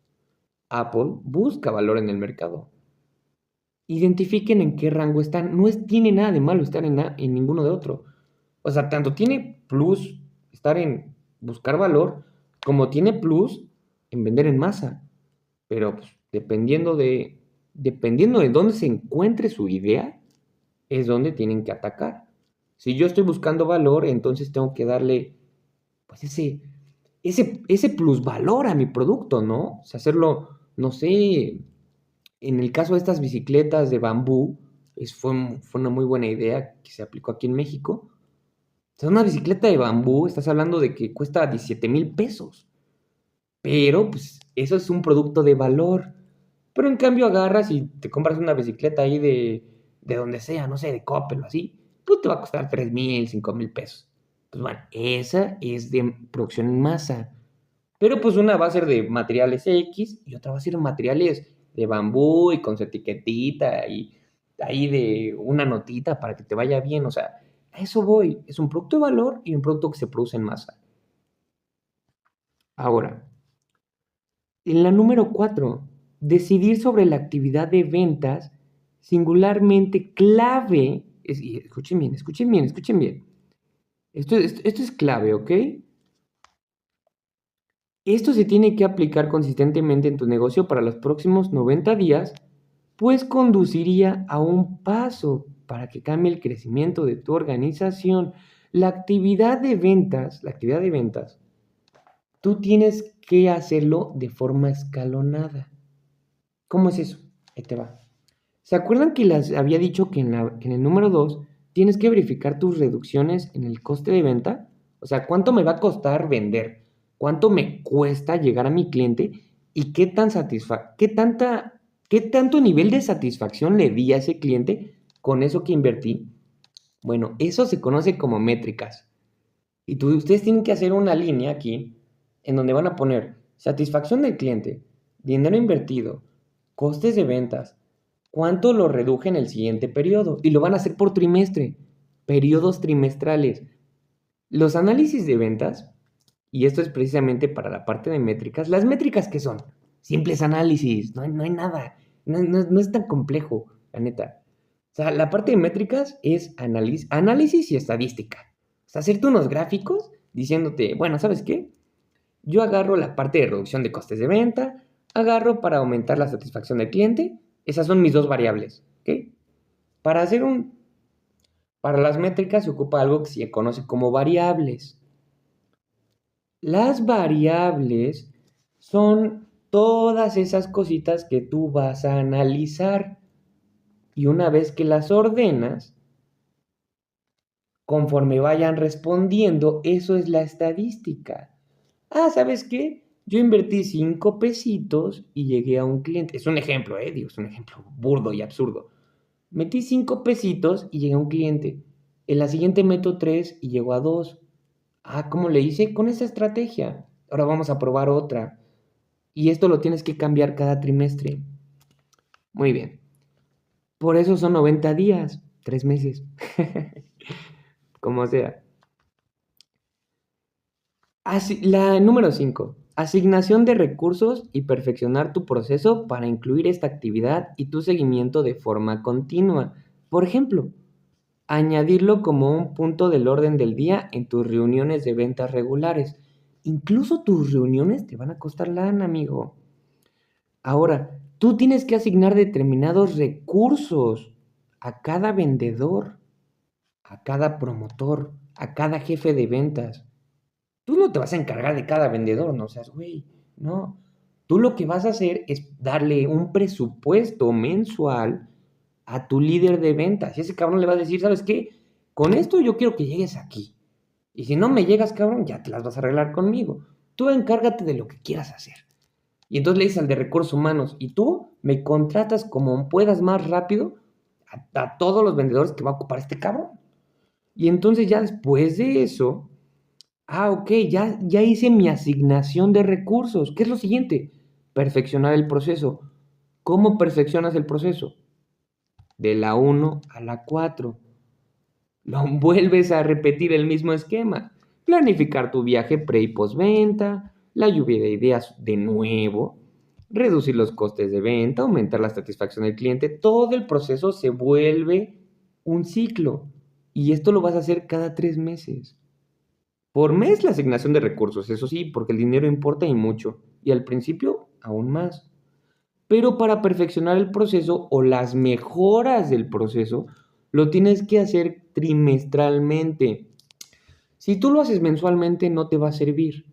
Apple busca valor en el mercado. Identifiquen en qué rango están. Tiene nada de malo estar en ninguno de otro. O sea, tanto tiene plus estar en buscar valor, como tiene plus en vender en masa. Pero pues, dependiendo de dónde se encuentre su idea, es donde tienen que atacar. Si yo estoy buscando valor, entonces tengo que darle pues ese plusvalor a mi producto, ¿no? O sea, hacerlo, no sé, en el caso de estas bicicletas de bambú, fue una muy buena idea que se aplicó aquí en México. O sea, una bicicleta de bambú, estás hablando de que cuesta 17,000 pesos. Pero, pues, eso es un producto de valor. Pero en cambio agarras y te compras una bicicleta ahí de donde sea, no sé, de Coppel o así, pues te va a costar 3,000, 5,000 pesos. Pues bueno, esa es de producción en masa. Pero pues una va a ser de materiales X y otra va a ser de materiales de bambú y con su etiquetita y ahí de una notita para que te vaya bien. O sea, a eso voy. Es un producto de valor y un producto que se produce en masa. Ahora, en la número 4, decidir sobre la actividad de ventas singularmente clave. Y escuchen bien, escuchen bien, escuchen bien. Esto es clave, ¿ok? Esto se tiene que aplicar consistentemente en tu negocio para los próximos 90 días, pues conduciría a un paso para que cambie el crecimiento de tu organización. La actividad de ventas, tú tienes que hacerlo de forma escalonada. ¿Cómo es eso? Ahí te va. ¿Se acuerdan que les había dicho que en el número 2 tienes que verificar tus reducciones en el coste de venta? O sea, ¿cuánto me va a costar vender? ¿Cuánto me cuesta llegar a mi cliente? ¿Y qué tanto nivel de satisfacción le di a ese cliente con eso que invertí? Bueno, eso se conoce como métricas. Y ustedes tienen que hacer una línea aquí en donde van a poner satisfacción del cliente, dinero invertido, costes de ventas, cuánto lo reduje en el siguiente periodo. Y lo van a hacer por trimestre, periodos trimestrales. Los análisis de ventas, y esto es precisamente para la parte de métricas, ¿las métricas qué son? Simples análisis, no hay nada, no es tan complejo, la neta. O sea, la parte de métricas es análisis y estadística. O sea, hacerte unos gráficos diciéndote, bueno, ¿sabes qué? Yo agarro la parte de reducción de costes de venta, agarro para aumentar la satisfacción del cliente. Esas son mis dos variables, ¿ok? Para las métricas se ocupa algo que se conoce como variables. Las variables son todas esas cositas que tú vas a analizar y una vez que las ordenas, conforme vayan respondiendo, eso es la estadística. ¿Sabes qué? Yo invertí 5 pesitos y llegué a un cliente. Es un ejemplo, digo, es un ejemplo burdo y absurdo. Metí 5 pesitos y llegué a un cliente. En la siguiente meto 3 y llego a 2. ¿Cómo le hice? Con esa estrategia. Ahora vamos a probar otra. Y esto lo tienes que cambiar cada trimestre. Muy bien. Por eso son 90 días, 3 meses. Como sea. La número 5. Asignación de recursos y perfeccionar tu proceso para incluir esta actividad y tu seguimiento de forma continua. Por ejemplo, añadirlo como un punto del orden del día en tus reuniones de ventas regulares. Incluso tus reuniones te van a costar lana, amigo. Ahora, tú tienes que asignar determinados recursos a cada vendedor, a cada promotor, a cada jefe de ventas. Tú no te vas a encargar de cada vendedor, no seas güey, no. Tú lo que vas a hacer es darle un presupuesto mensual a tu líder de ventas. Y ese cabrón le va a decir, ¿sabes qué? Con esto yo quiero que llegues aquí. Y si no me llegas, cabrón, ya te las vas a arreglar conmigo. Tú encárgate de lo que quieras hacer. Y entonces le dices al de recursos humanos, y tú me contratas como puedas más rápido a todos los vendedores que va a ocupar este cabrón. Y entonces ya después de eso, ok, ya hice mi asignación de recursos. ¿Qué es lo siguiente? Perfeccionar el proceso. ¿Cómo perfeccionas el proceso? De la 1 a la 4. Lo vuelves a repetir el mismo esquema. Planificar tu viaje pre y postventa, la lluvia de ideas de nuevo, reducir los costes de venta, aumentar la satisfacción del cliente. Todo el proceso se vuelve un ciclo. Y esto lo vas a hacer cada 3 meses. Por mes la asignación de recursos, eso sí, porque el dinero importa y mucho. Y al principio aún más. Pero para perfeccionar el proceso o las mejoras del proceso, lo tienes que hacer trimestralmente. Si tú lo haces mensualmente, no te va a servir.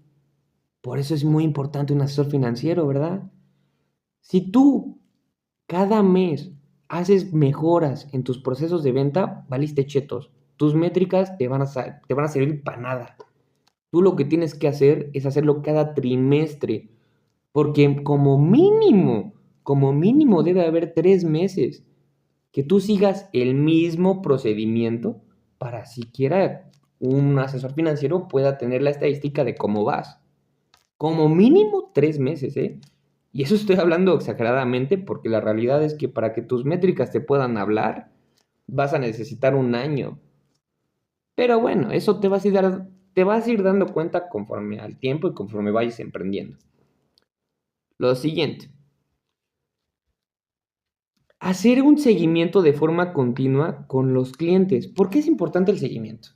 Por eso es muy importante un asesor financiero, ¿verdad? Si tú cada mes haces mejoras en tus procesos de venta, valiste chetos. Tus métricas te van a servir para nada. Tú lo que tienes que hacer es hacerlo cada trimestre. Porque como mínimo debe haber 3 meses que tú sigas el mismo procedimiento para siquiera un asesor financiero pueda tener la estadística de cómo vas. Como mínimo 3 meses, ¿eh? Y eso estoy hablando exageradamente porque la realidad es que para que tus métricas te puedan hablar, vas a necesitar un año. Pero bueno, eso te vas a ir dando cuenta conforme al tiempo y conforme vayas emprendiendo. Lo siguiente. Hacer un seguimiento de forma continua con los clientes. ¿Por qué es importante el seguimiento?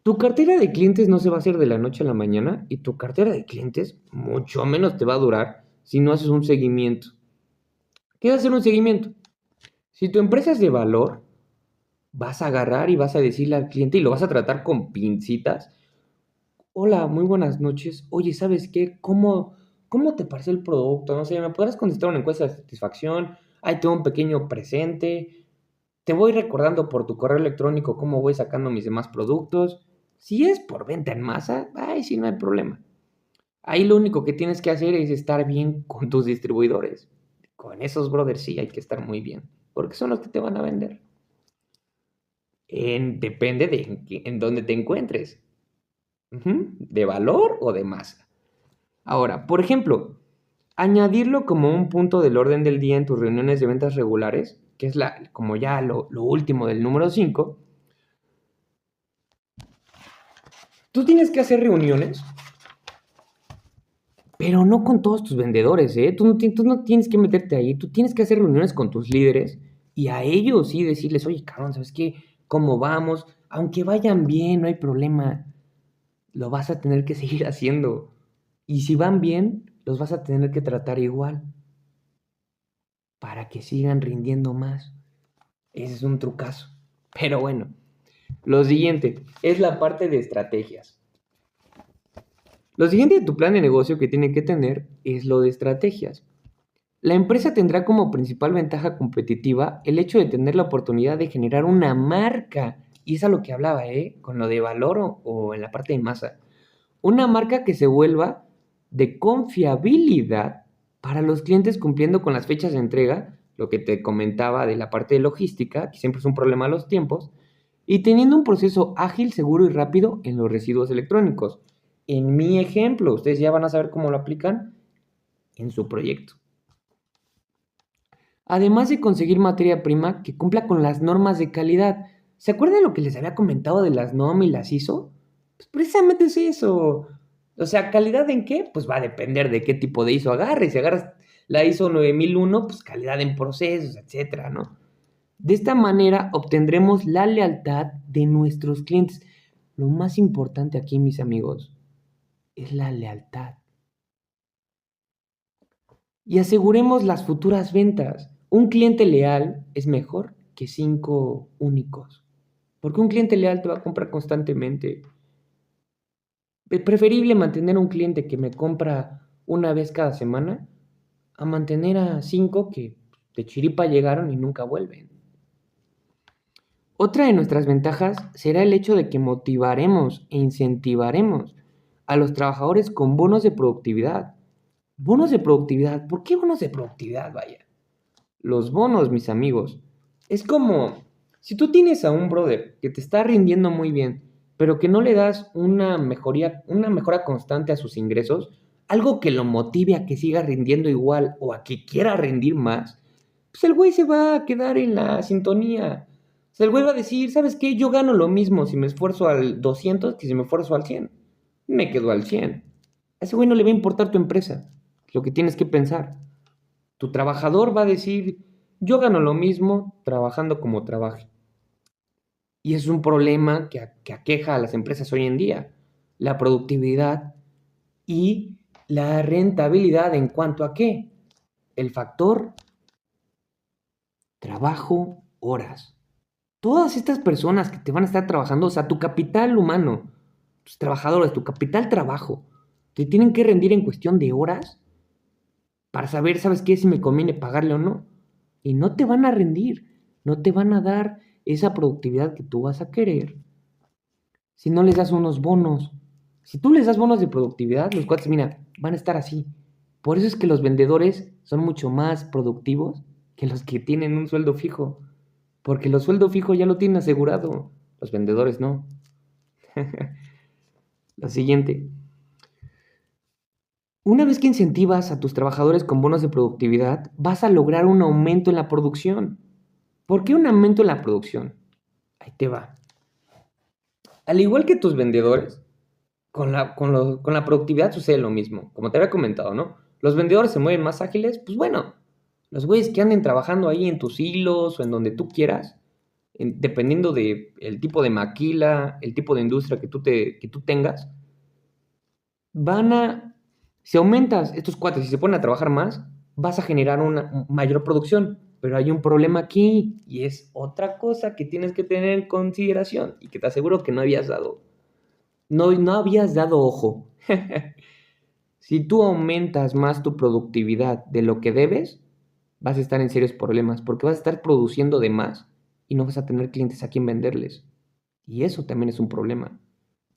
Tu cartera de clientes no se va a hacer de la noche a la mañana y tu cartera de clientes mucho menos te va a durar si no haces un seguimiento. ¿Qué es hacer un seguimiento? Si tu empresa es de valor, vas a agarrar y vas a decirle al cliente y lo vas a tratar con pincitas. Hola, muy buenas noches. Oye, ¿sabes qué? ¿Cómo te parece el producto? No sé, ¿me podrás contestar una encuesta de satisfacción? Ahí tengo un pequeño presente. Te voy recordando por tu correo electrónico cómo voy sacando mis demás productos. Si es por venta en masa, sí, no hay problema. Ahí lo único que tienes que hacer es estar bien con tus distribuidores. Con esos brothers sí hay que estar muy bien, porque son los que te van a vender. Depende de en dónde te encuentres. ¿De valor o de masa? Ahora, por ejemplo, añadirlo como un punto del orden del día en tus reuniones de ventas regulares, que es como ya lo último del número 5. Tú tienes que hacer reuniones, pero no con todos tus vendedores, ¿eh? Tú no tienes que meterte ahí, tú tienes que hacer reuniones con tus líderes y a ellos sí decirles, oye, cabrón, ¿sabes qué? ¿Cómo vamos? Aunque vayan bien, no hay problema, lo vas a tener que seguir haciendo. Y si van bien, los vas a tener que tratar igual para que sigan rindiendo más. Ese es un trucazo. Pero bueno, lo siguiente es la parte de estrategias. Lo siguiente de tu plan de negocio que tiene que tener es lo de estrategias. La empresa tendrá como principal ventaja competitiva el hecho de tener la oportunidad de generar una marca. Y es a lo que hablaba, con lo de valor o en la parte de masa. Una marca que se vuelva de confiabilidad para los clientes cumpliendo con las fechas de entrega, lo que te comentaba de la parte de logística, que siempre es un problema a los tiempos, y teniendo un proceso ágil, seguro y rápido en los residuos electrónicos. En mi ejemplo, ustedes ya van a saber cómo lo aplican en su proyecto. Además de conseguir materia prima que cumpla con las normas de calidad. ¿Se acuerdan lo que les había comentado de las NOM y las ISO? Pues precisamente es eso. O sea, ¿calidad en qué? Pues va a depender de qué tipo de ISO agarres. Si agarras la ISO 9001, pues calidad en procesos, etcétera, ¿no? De esta manera obtendremos la lealtad de nuestros clientes. Lo más importante aquí, mis amigos, es la lealtad. Y aseguremos las futuras ventas. Un cliente leal es mejor que 5 únicos. Porque un cliente leal te va a comprar constantemente. Es preferible mantener un cliente que me compra una vez cada semana a mantener a 5 que de chiripa llegaron y nunca vuelven. Otra de nuestras ventajas será el hecho de que motivaremos e incentivaremos a los trabajadores con bonos de productividad. Bonos de productividad. ¿Por qué bonos de productividad? Vaya. Los bonos, mis amigos, es como si tú tienes a un brother que te está rindiendo muy bien, pero que no le das una mejora constante a sus ingresos, algo que lo motive a que siga rindiendo igual o a que quiera rendir más, pues el güey se va a quedar en la sintonía. O sea, el güey va a decir, ¿sabes qué? Yo gano lo mismo si me esfuerzo al 200 que si me esfuerzo al 100. Me quedo al 100. A ese güey no le va a importar tu empresa. Lo que tienes que pensar. Tu trabajador va a decir, yo gano lo mismo trabajando como trabaje. Y es un problema que aqueja a las empresas hoy en día. La productividad y la rentabilidad en cuanto a qué. El factor trabajo, horas. Todas estas personas que te van a estar trabajando, o sea, tu capital humano, tus trabajadores, tu capital trabajo, te tienen que rendir en cuestión de horas para saber, ¿sabes qué? Si me conviene pagarle o no. Y no te van a rendir, no te van a dar esa productividad que tú vas a querer si no les das unos bonos. Si tú les das bonos de productividad, los cuates, mira, van a estar así. Por eso es que los vendedores son mucho más productivos que los que tienen un sueldo fijo. Porque los sueldos fijos ya lo tienen asegurado. Los vendedores no. Lo siguiente. Una vez que incentivas a tus trabajadores con bonos de productividad, vas a lograr un aumento en la producción. ¿Por qué un aumento en la producción? Ahí te va. Al igual que tus vendedores, con la productividad sucede lo mismo. Como te había comentado, ¿no? Los vendedores se mueven más ágiles, pues bueno, los güeyes que anden trabajando ahí en tus hilos o en donde tú quieras, dependiendo del tipo de maquila, el tipo de industria que tú tengas, si aumentas estos cuates y se ponen a trabajar más, vas a generar una mayor producción. Pero hay un problema aquí y es otra cosa que tienes que tener en consideración y que te aseguro que no habías dado ojo. Si tú aumentas más tu productividad de lo que debes, vas a estar en serios problemas porque vas a estar produciendo de más y no vas a tener clientes a quien venderles. Y eso también es un problema.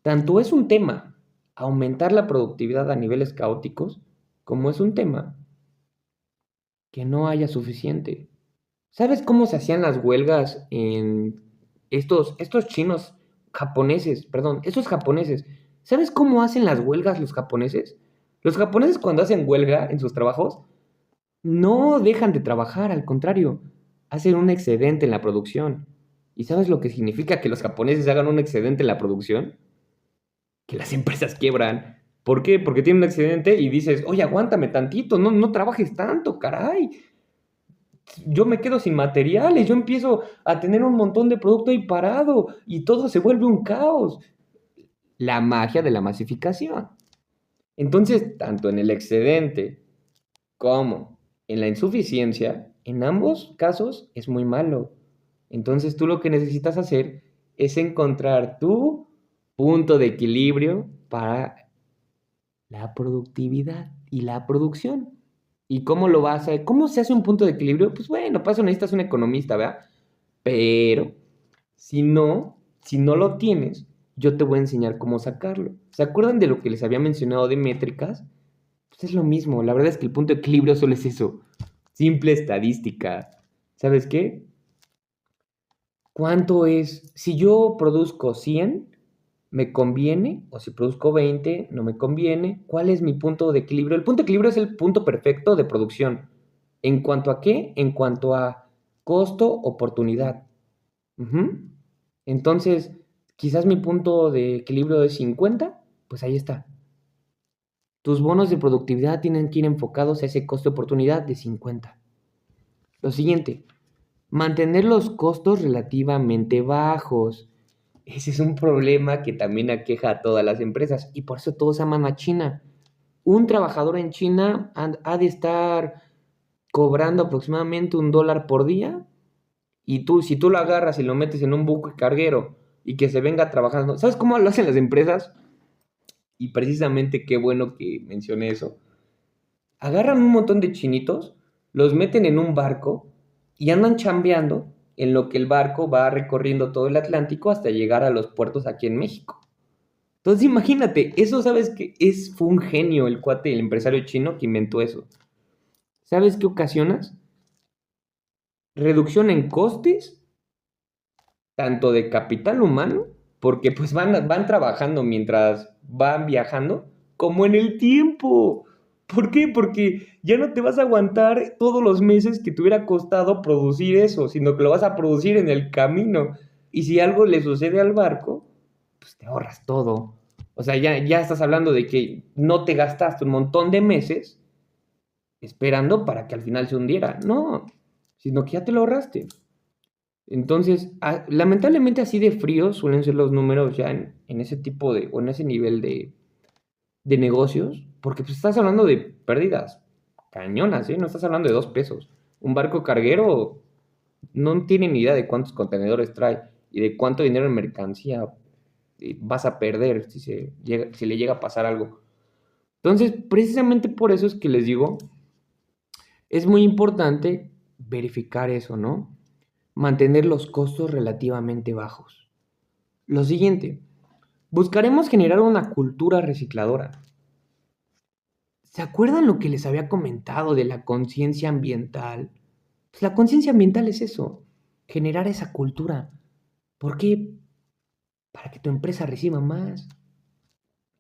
Tanto es un tema aumentar la productividad a niveles caóticos, como es un tema que no haya suficiente. ¿Sabes cómo se hacían las huelgas en estos chinos japoneses, perdón, estos japoneses? ¿Sabes cómo hacen las huelgas los japoneses? Los japoneses cuando hacen huelga en sus trabajos, no dejan de trabajar, al contrario, hacen un excedente en la producción. ¿Y sabes lo que significa que los japoneses hagan un excedente en la producción? Que las empresas quiebran. ¿Por qué? Porque tienen un accidente y dices, oye, aguántame tantito, no trabajes tanto, caray. Yo me quedo sin materiales, yo empiezo a tener un montón de producto ahí parado y todo se vuelve un caos. La magia de la masificación. Entonces, tanto en el excedente como en la insuficiencia, en ambos casos es muy malo. Entonces tú lo que necesitas hacer es encontrar tu punto de equilibrio para la productividad y la producción. ¿Y cómo lo vas a... ¿Cómo se hace un punto de equilibrio? Pues bueno, para eso necesitas un economista, ¿verdad? Pero si no lo tienes, yo te voy a enseñar cómo sacarlo. ¿Se acuerdan de lo que les había mencionado de métricas? Pues es lo mismo. La verdad es que el punto de equilibrio solo es eso. Simple estadística. ¿Sabes qué? ¿Cuánto es? Si yo produzco 100, ¿me conviene? O si produzco 20, no me conviene. ¿Cuál es mi punto de equilibrio? El punto de equilibrio es el punto perfecto de producción. ¿En cuanto a qué? En cuanto a costo-oportunidad. Ujú. Entonces, quizás mi punto de equilibrio es 50, pues ahí está. Tus bonos de productividad tienen que ir enfocados a ese costo-oportunidad de 50. Lo siguiente, mantener los costos relativamente bajos. Ese es un problema que también aqueja a todas las empresas y por eso todos aman a China. Un trabajador en China ha de estar cobrando aproximadamente $1 por día y si tú lo agarras y lo metes en un buque carguero y que se venga trabajando, ¿sabes cómo lo hacen las empresas? Y precisamente qué bueno que mencioné eso. Agarran un montón de chinitos, los meten en un barco y andan chambeando en lo que el barco va recorriendo todo el Atlántico hasta llegar a los puertos aquí en México. Entonces imagínate, eso sabes que fue un genio el cuate, el empresario chino que inventó eso. ¿Sabes qué ocasionas? Reducción en costes, tanto de capital humano, porque pues van trabajando mientras van viajando, como en el tiempo. ¿Por qué? Porque ya no te vas a aguantar todos los meses que te hubiera costado producir eso, sino que lo vas a producir en el camino. Y si algo le sucede al barco, pues te ahorras todo. O sea, ya estás hablando de que no te gastaste un montón de meses esperando para que al final se hundiera. No, sino que ya te lo ahorraste. Entonces, lamentablemente así de fríos suelen ser los números ya en ese tipo o en ese nivel de negocios, porque pues estás hablando de pérdidas cañonas, ¿eh? No estás hablando de 2 pesos. Un barco carguero no tiene ni idea de cuántos contenedores trae y de cuánto dinero en mercancía vas a perder si le llega a pasar algo. Entonces, precisamente por eso es que les digo, es muy importante verificar eso, ¿no? Mantener los costos relativamente bajos. Lo siguiente, buscaremos generar una cultura recicladora. ¿Se acuerdan lo que les había comentado de la conciencia ambiental? Pues la conciencia ambiental es eso, generar esa cultura. ¿Por qué? Para que tu empresa reciba más.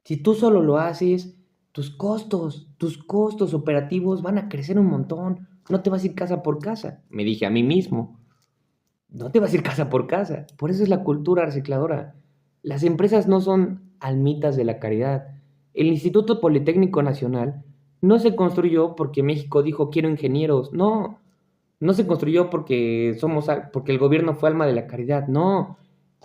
Si tú solo lo haces, tus costos operativos van a crecer un montón. No te vas a ir casa por casa. Me dije a mí mismo. No te vas a ir casa por casa. Por eso es la cultura recicladora. Las empresas no son almitas de la caridad. El Instituto Politécnico Nacional no se construyó porque México dijo quiero ingenieros. No, no se construyó porque el gobierno fue alma de la caridad. No,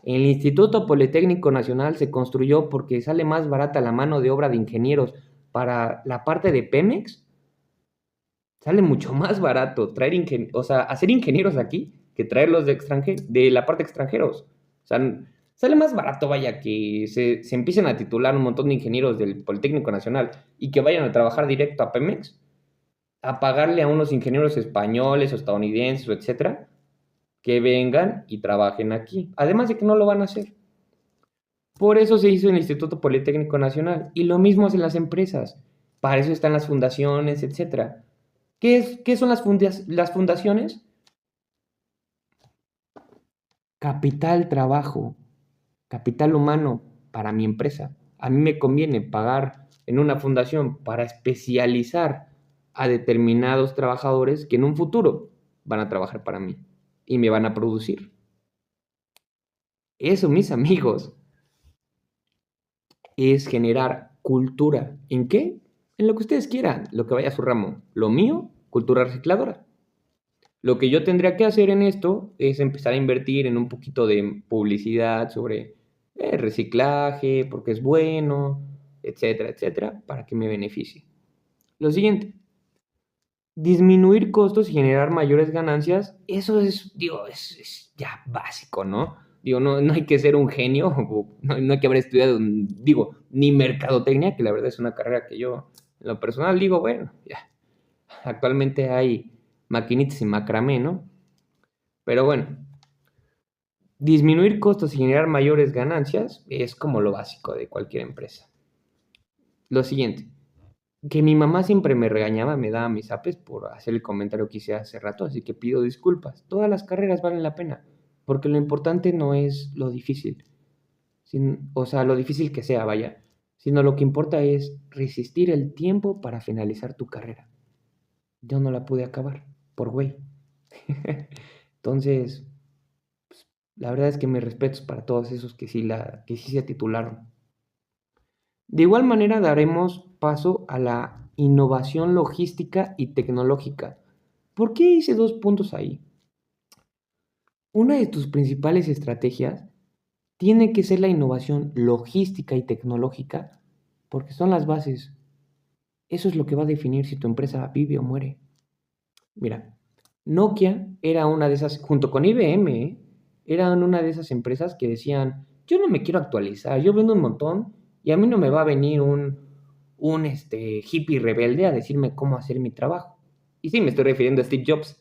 el Instituto Politécnico Nacional se construyó porque sale más barata la mano de obra de ingenieros para la parte de Pemex. Sale mucho más barato hacer ingenieros aquí que traerlos de la parte extranjeros. O sea, sale más barato, vaya, que se empiecen a titular un montón de ingenieros del Politécnico Nacional y que vayan a trabajar directo a Pemex, a pagarle a unos ingenieros españoles o estadounidenses o etcétera, que vengan y trabajen aquí. Además de que no lo van a hacer. Por eso se hizo el Instituto Politécnico Nacional. Y lo mismo hacen las empresas. Para eso están las fundaciones, etcétera. ¿Qué son las fundaciones? Capital trabajo, capital humano para mi empresa. A mí me conviene pagar en una fundación para especializar a determinados trabajadores que en un futuro van a trabajar para mí y me van a producir. Eso, mis amigos, es generar cultura. ¿En qué? En lo que ustedes quieran, lo que vaya a su ramo. Lo mío, cultura recicladora. Lo que yo tendría que hacer en esto es empezar a invertir en un poquito de publicidad sobre reciclaje, porque es bueno, etcétera, etcétera, para que me beneficie. Lo siguiente, disminuir costos y generar mayores ganancias, eso es, digo, es ya básico, ¿no? Digo, no hay que ser un genio, no hay que haber estudiado, digo, ni mercadotecnia, que la verdad es una carrera que yo, en lo personal, digo, bueno, ya, actualmente hay maquinitas y macramé, ¿no? Pero bueno, disminuir costos y generar mayores ganancias es como lo básico de cualquier empresa. Lo siguiente, que mi mamá siempre me regañaba, me daba mis apes por hacer el comentario que hice hace rato, así que pido disculpas. Todas las carreras valen la pena, porque lo importante no es lo difícil, o sea, lo difícil que sea, vaya, sino lo que importa es resistir el tiempo para finalizar tu carrera. Yo no la pude acabar, por güey. Entonces, la verdad es que mis respetos para todos esos que sí se titularon. De igual manera daremos paso a la innovación logística y tecnológica. ¿Por qué hice dos puntos ahí? Una de tus principales estrategias tiene que ser la innovación logística y tecnológica porque son las bases. Eso es lo que va a definir si tu empresa vive o muere. Mira, Nokia era una de esas, junto con IBM, eran una de esas empresas que decían, yo no me quiero actualizar, yo vendo un montón y a mí no me va a venir un hippie rebelde a decirme cómo hacer mi trabajo. Y sí, me estoy refiriendo a Steve Jobs.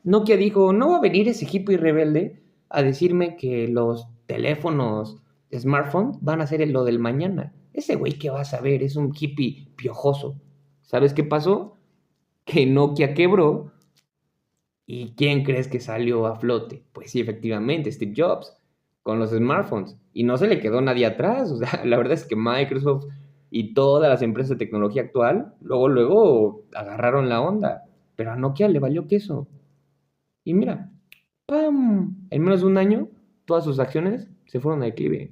Nokia dijo, no va a venir ese hippie rebelde a decirme que los teléfonos smartphone van a ser lo del mañana. Ese güey que va a saber es un hippie piojoso. ¿Sabes qué pasó? Que Nokia quebró. ¿Y quién crees que salió a flote? Pues sí, efectivamente, Steve Jobs, con los smartphones. Y no se le quedó nadie atrás. O sea, la verdad es que Microsoft y todas las empresas de tecnología actual, luego agarraron la onda. Pero a Nokia le valió queso. Y mira, ¡pam! En menos de un año, todas sus acciones se fueron a declive.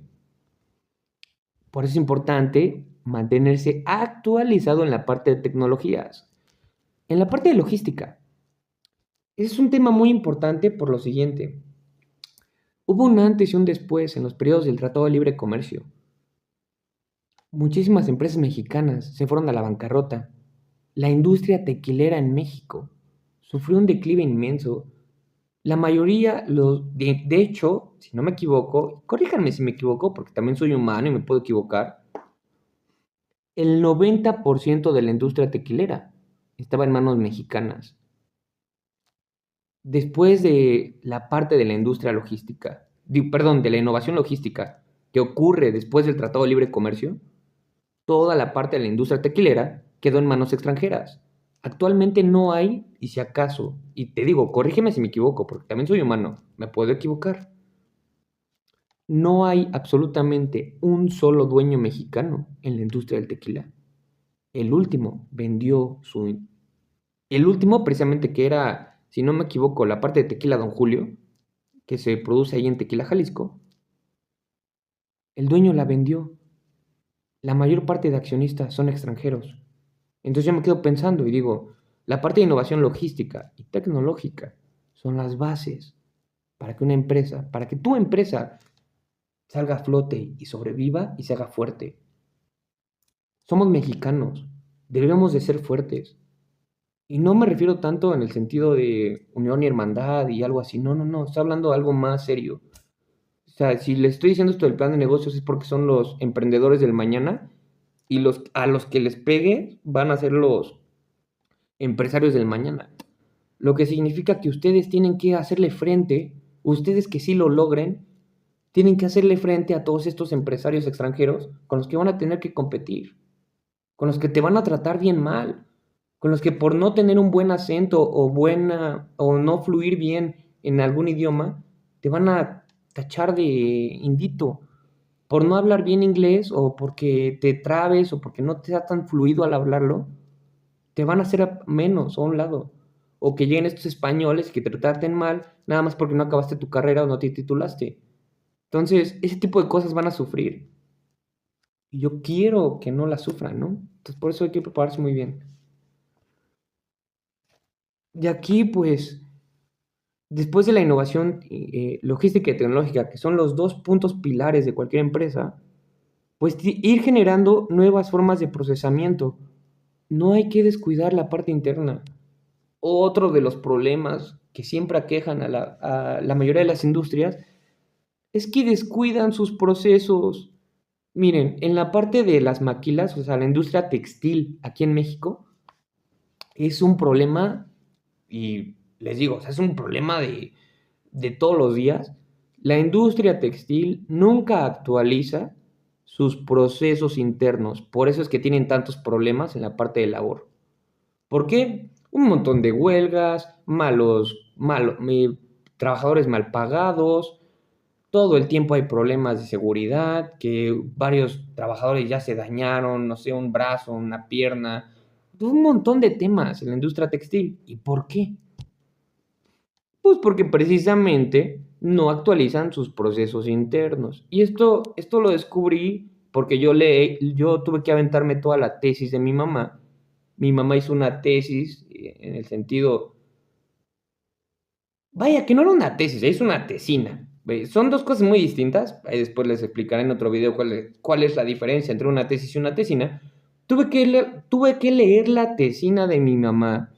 Por eso es importante mantenerse actualizado en la parte de tecnologías. En la parte de logística, es un tema muy importante por lo siguiente. Hubo un antes y un después en los periodos del Tratado de Libre Comercio. Muchísimas empresas mexicanas se fueron a la bancarrota. La industria tequilera en México sufrió un declive inmenso. La mayoría, de hecho, si no me equivoco, corríjanme si me equivoco, porque también soy humano y me puedo equivocar, el 90% de la industria tequilera estaba en manos mexicanas. Después de la parte de la industria logística, perdón, de la innovación logística que ocurre después del Tratado de Libre Comercio, toda la parte de la industria tequilera quedó en manos extranjeras. Actualmente no hay, y si acaso, y te digo, corrígeme si me equivoco, porque también soy humano, me puedo equivocar. No hay absolutamente un solo dueño mexicano en la industria del tequila. El último vendió su... El último, precisamente, que era, si no me equivoco, la parte de Tequila Don Julio, que se produce ahí en Tequila, Jalisco, el dueño la vendió. La mayor parte de accionistas son extranjeros. Entonces yo me quedo pensando y digo, la parte de innovación logística y tecnológica son las bases para que una empresa, para que tu empresa salga a flote y sobreviva y se haga fuerte. Somos mexicanos, debemos de ser fuertes. Y no me refiero tanto en el sentido de unión y hermandad y algo así. No, estoy hablando de algo más serio. O sea, si les estoy diciendo esto del plan de negocios es porque son los emprendedores del mañana y a los que les pegue van a ser los empresarios del mañana. Lo que significa que ustedes tienen que hacerle frente, ustedes que sí lo logren, tienen que hacerle frente a todos estos empresarios extranjeros con los que van a tener que competir, con los que te van a tratar bien mal, con los que por no tener un buen acento o no fluir bien en algún idioma, te van a tachar de indito por no hablar bien inglés o porque te trabes o porque no te sea tan fluido al hablarlo, te van a hacer menos o a un lado. O que lleguen estos españoles y que te traten mal nada más porque no acabaste tu carrera o no te titulaste. Entonces, ese tipo de cosas van a sufrir. Y yo quiero que no las sufran, ¿no? Entonces, por eso hay que prepararse muy bien. De aquí, pues, después de la innovación logística y tecnológica, que son los dos puntos pilares de cualquier empresa, pues ir generando nuevas formas de procesamiento. No hay que descuidar la parte interna. Otro de los problemas que siempre aquejan a la mayoría de las industrias es que descuidan sus procesos. Miren, en la parte de las maquilas, o sea, la industria textil aquí en México, es un problema, y les digo, o sea, es un problema de todos los días. La industria textil nunca actualiza sus procesos internos, por eso es que tienen tantos problemas en la parte de labor. ¿Por qué? Un montón de huelgas, trabajadores mal pagados, todo el tiempo hay problemas de seguridad, que varios trabajadores ya se dañaron, no sé, un brazo, una pierna, un montón de temas en la industria textil. ¿Y por qué? Pues porque precisamente no actualizan sus procesos internos. Y esto lo descubrí porque yo tuve que aventarme toda la tesis de mi mamá. Mi mamá hizo una tesis en el sentido, vaya, que no era una tesis, es una tesina. Son dos cosas muy distintas. Ahí después les explicaré en otro video cuál es la diferencia entre una tesis y una tesina. Tuve que leer la tesina de mi mamá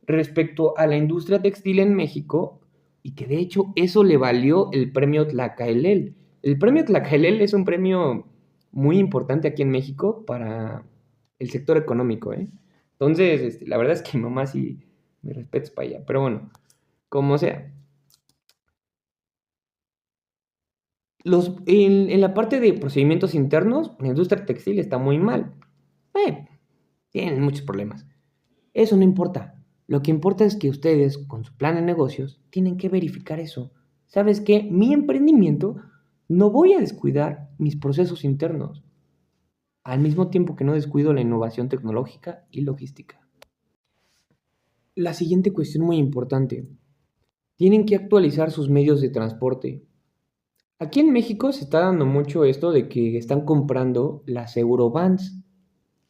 respecto a la industria textil en México y que de hecho eso le valió el premio Tlacaelel. El premio Tlacaelel es un premio muy importante aquí en México para el sector económico, ¿eh? Entonces, la verdad es que mi mamá sí, me respetos para ella, pero bueno, como sea. En la parte de procedimientos internos, la industria textil está muy mal. Eh, Tienen muchos problemas. Eso no importa. Lo que importa es que ustedes, con su plan de negocios, tienen que verificar eso. ¿Sabes qué? Mi emprendimiento no voy a descuidar mis procesos internos, al mismo tiempo que no descuido la innovación tecnológica y logística. La siguiente cuestión muy importante. Tienen que actualizar sus medios de transporte. Aquí en México se está dando mucho esto de que están comprando las Eurovans.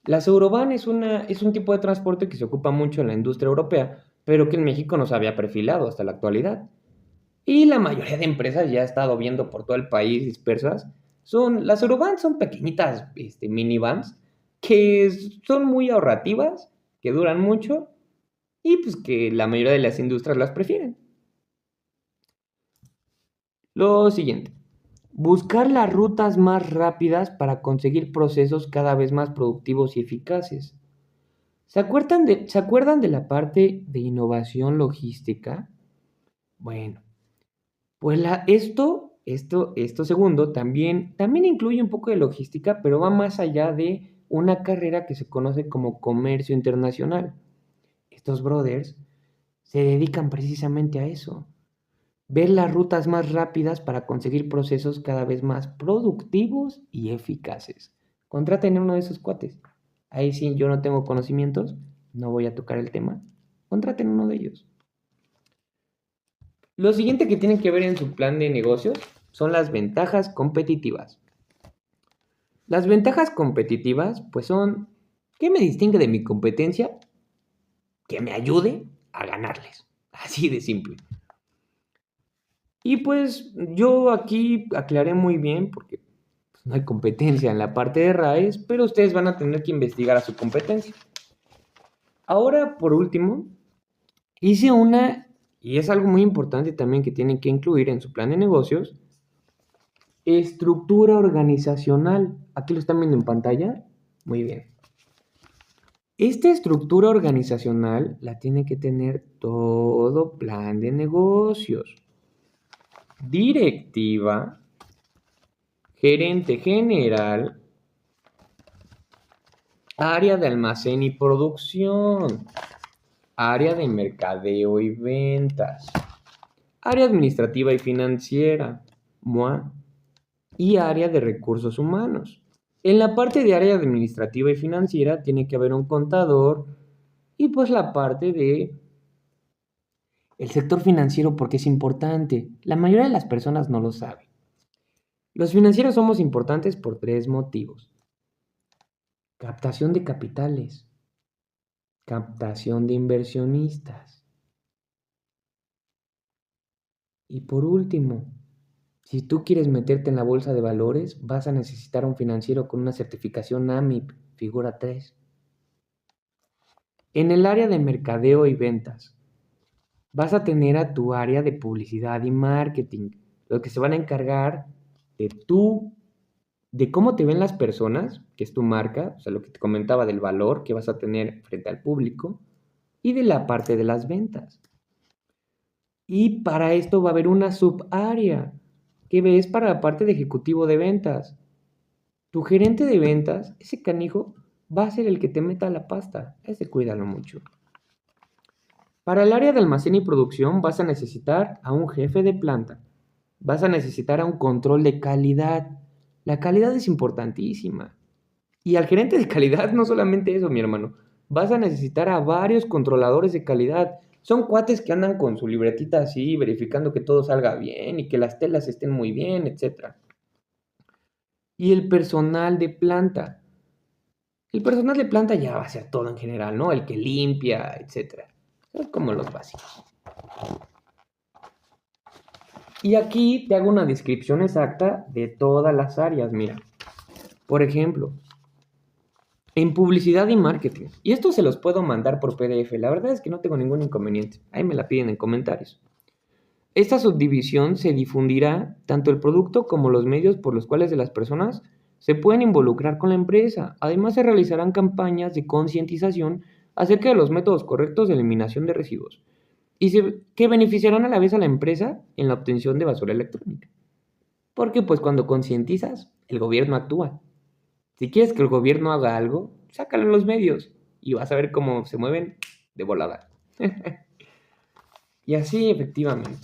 Las Eurovan es un tipo de transporte que se ocupa mucho en la industria europea, pero que en México no se había perfilado hasta la actualidad. Y la mayoría de empresas ya ha estado viendo por todo el país dispersas. Las Eurovans son pequeñitas minivans que son muy ahorrativas, que duran mucho y pues que la mayoría de las industrias las prefieren. Lo siguiente, buscar las rutas más rápidas para conseguir procesos cada vez más productivos y eficaces. ¿Se acuerdan de la parte de innovación logística? Bueno, pues esto segundo también incluye un poco de logística, pero va más allá de una carrera que se conoce como comercio internacional. Estos brothers se dedican precisamente a eso, ver las rutas más rápidas para conseguir procesos cada vez más productivos y eficaces. Contraten a uno de esos cuates. Ahí sí, yo no tengo conocimientos, no voy a tocar el tema. Contraten a uno de ellos. Lo siguiente que tienen que ver en su plan de negocios son las ventajas competitivas. Las ventajas competitivas, pues son, ¿qué me distingue de mi competencia? Que me ayude a ganarles. Así de simple. Y pues yo aquí aclaré muy bien, porque pues, no hay competencia en la parte de RAES, pero ustedes van a tener que investigar a su competencia. Ahora, por último, hice y es algo muy importante también que tienen que incluir en su plan de negocios, estructura organizacional. Aquí lo están viendo en pantalla. Muy bien. Esta estructura organizacional la tiene que tener todo plan de negocios. Directiva, gerente general, área de almacén y producción, área de mercadeo y ventas, área administrativa y financiera, MOA, y área de recursos humanos. En la parte de área administrativa y financiera tiene que haber un contador y pues la parte de el sector financiero porque es importante. La mayoría de las personas no lo saben. Los financieros somos importantes por tres motivos. Captación de capitales, captación de inversionistas y por último, Si tú quieres meterte en la bolsa de valores, vas a necesitar un financiero con una certificación AMIP, figura 3. En el área de mercadeo y ventas, vas a tener a tu área de publicidad y marketing, los que se van a encargar de de cómo te ven las personas, que es tu marca, o sea, lo que te comentaba del valor que vas a tener frente al público, y de la parte de las ventas. Y para esto va a haber una subárea que ves para la parte de ejecutivo de ventas. Tu gerente de ventas, ese canijo, va a ser el que te meta la pasta. Ese cuídalo mucho. Para el área de almacén y producción vas a necesitar a un jefe de planta. Vas a necesitar a un control de calidad. La calidad es importantísima. Y al gerente de calidad, no solamente eso, mi hermano. Vas a necesitar a varios controladores de calidad. Son cuates que andan con su libretita así, verificando que todo salga bien y que las telas estén muy bien, etc. Y el personal de planta. El personal de planta ya va a ser todo en general, ¿no? El que limpia, etc. Son como los básicos. Y aquí te hago una descripción exacta de todas las áreas, mira. Por ejemplo, en publicidad y marketing. Y esto se los puedo mandar por PDF. La verdad es que no tengo ningún inconveniente. Ahí me la piden en comentarios. Esta subdivisión se difundirá tanto el producto como los medios por los cuales las personas se pueden involucrar con la empresa. Además, se realizarán campañas de concientización acerca de los métodos correctos de eliminación de residuos que beneficiarán a la vez a la empresa en la obtención de basura electrónica. Porque pues cuando concientizas, el gobierno actúa. Si quieres que el gobierno haga algo, sácalo en los medios y vas a ver cómo se mueven de volada. Y así efectivamente.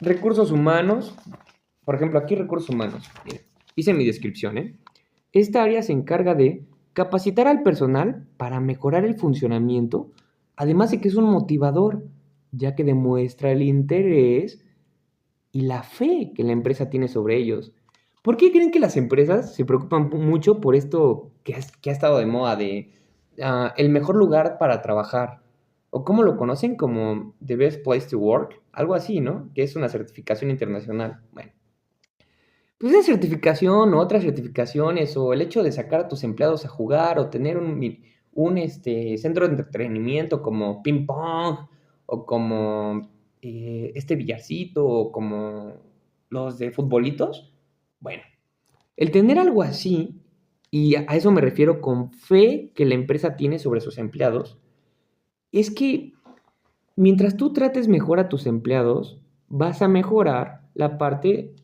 Recursos humanos. Por ejemplo, aquí recursos humanos. Miren, hice mi descripción, ¿eh? Esta área se encarga de capacitar al personal para mejorar el funcionamiento, además de que es un motivador, ya que demuestra el interés y la fe que la empresa tiene sobre ellos. ¿Por qué creen que las empresas se preocupan mucho por esto que ha estado de moda de el mejor lugar para trabajar? ¿O cómo lo conocen? Como The Best Place to Work, algo así, ¿no? Que es una certificación internacional. Bueno, pues esa certificación o otras certificaciones o el hecho de sacar a tus empleados a jugar o tener un centro de entretenimiento como ping pong o como este billarcito o como los de futbolitos. Bueno, el tener algo así, y a eso me refiero con fe que la empresa tiene sobre sus empleados, es que mientras tú trates mejor a tus empleados, vas a mejorar la parte,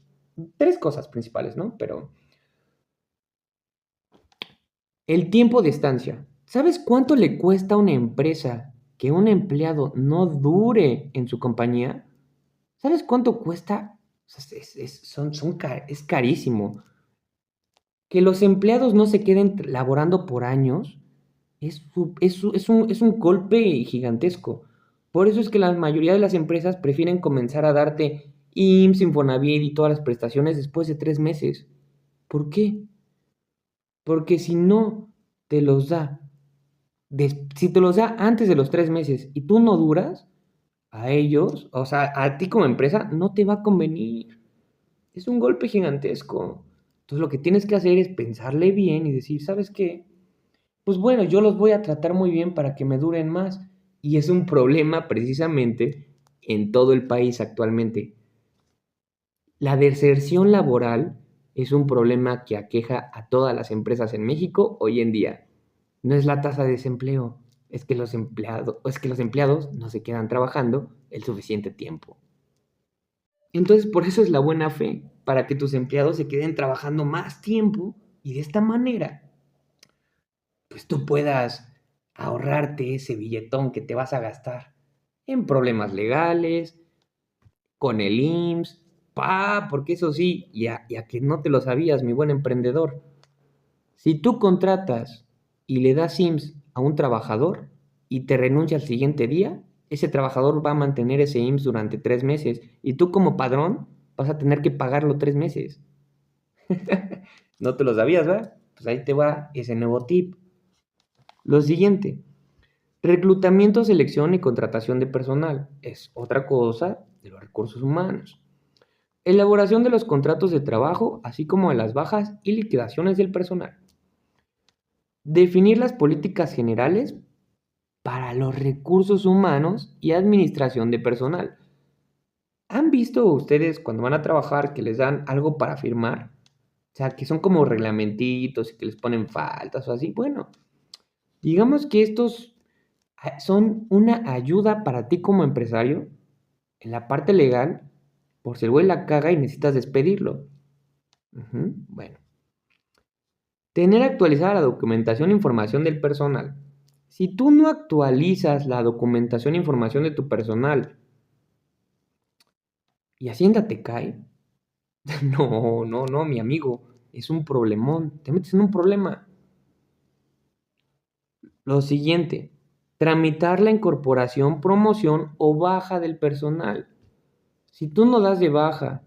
tres cosas principales, ¿no? Pero el tiempo de estancia. ¿Sabes cuánto le cuesta a una empresa que un empleado no dure en su compañía? ¿Sabes cuánto cuesta? O sea, es carísimo. Que los empleados no se queden laborando por años es un golpe gigantesco. Por eso es que la mayoría de las empresas prefieren comenzar a darte IMSS, Infonavit y todas las prestaciones después de 3 meses. ¿Por qué? Porque si no te los da, si te los da antes de los 3 meses y tú no duras, a ellos, o sea, a ti como empresa, no te va a convenir. Es un golpe gigantesco. Entonces lo que tienes que hacer es pensarle bien y decir, ¿sabes qué? Pues bueno, yo los voy a tratar muy bien para que me duren más. Y es un problema precisamente en todo el país actualmente. La deserción laboral es un problema que aqueja a todas las empresas en México hoy en día. No es la tasa de desempleo, es que los empleados no se quedan trabajando el suficiente tiempo. Entonces, por eso es la buena fe, para que tus empleados se queden trabajando más tiempo y de esta manera, pues tú puedas ahorrarte ese billetón que te vas a gastar en problemas legales, con el IMSS, porque eso sí, ya que no te lo sabías, mi buen emprendedor, si tú contratas y le das IMSS a un trabajador y te renuncia al siguiente día, ese trabajador va a mantener ese IMSS durante 3 meses y tú como padrón vas a tener que pagarlo 3 meses. No te lo sabías, ¿verdad? Pues ahí te va ese nuevo tip. Lo siguiente, reclutamiento, selección y contratación de personal. Es otra cosa de los recursos humanos. Elaboración de los contratos de trabajo, así como de las bajas y liquidaciones del personal. Definir las políticas generales para los recursos humanos y administración de personal. ¿Han visto ustedes cuando van a trabajar que les dan algo para firmar? O sea, que son como reglamentitos y que les ponen faltas o así. Bueno, digamos que estos son una ayuda para ti como empresario en la parte legal, por si el güey la caga y necesitas despedirlo. Bueno, tener actualizada la documentación e información del personal. Si tú no actualizas la documentación e información de tu personal y Hacienda te cae, no, no, no, mi amigo, es un problemón, te metes en un problema. Lo siguiente, tramitar la incorporación, promoción o baja del personal. Si tú no das de baja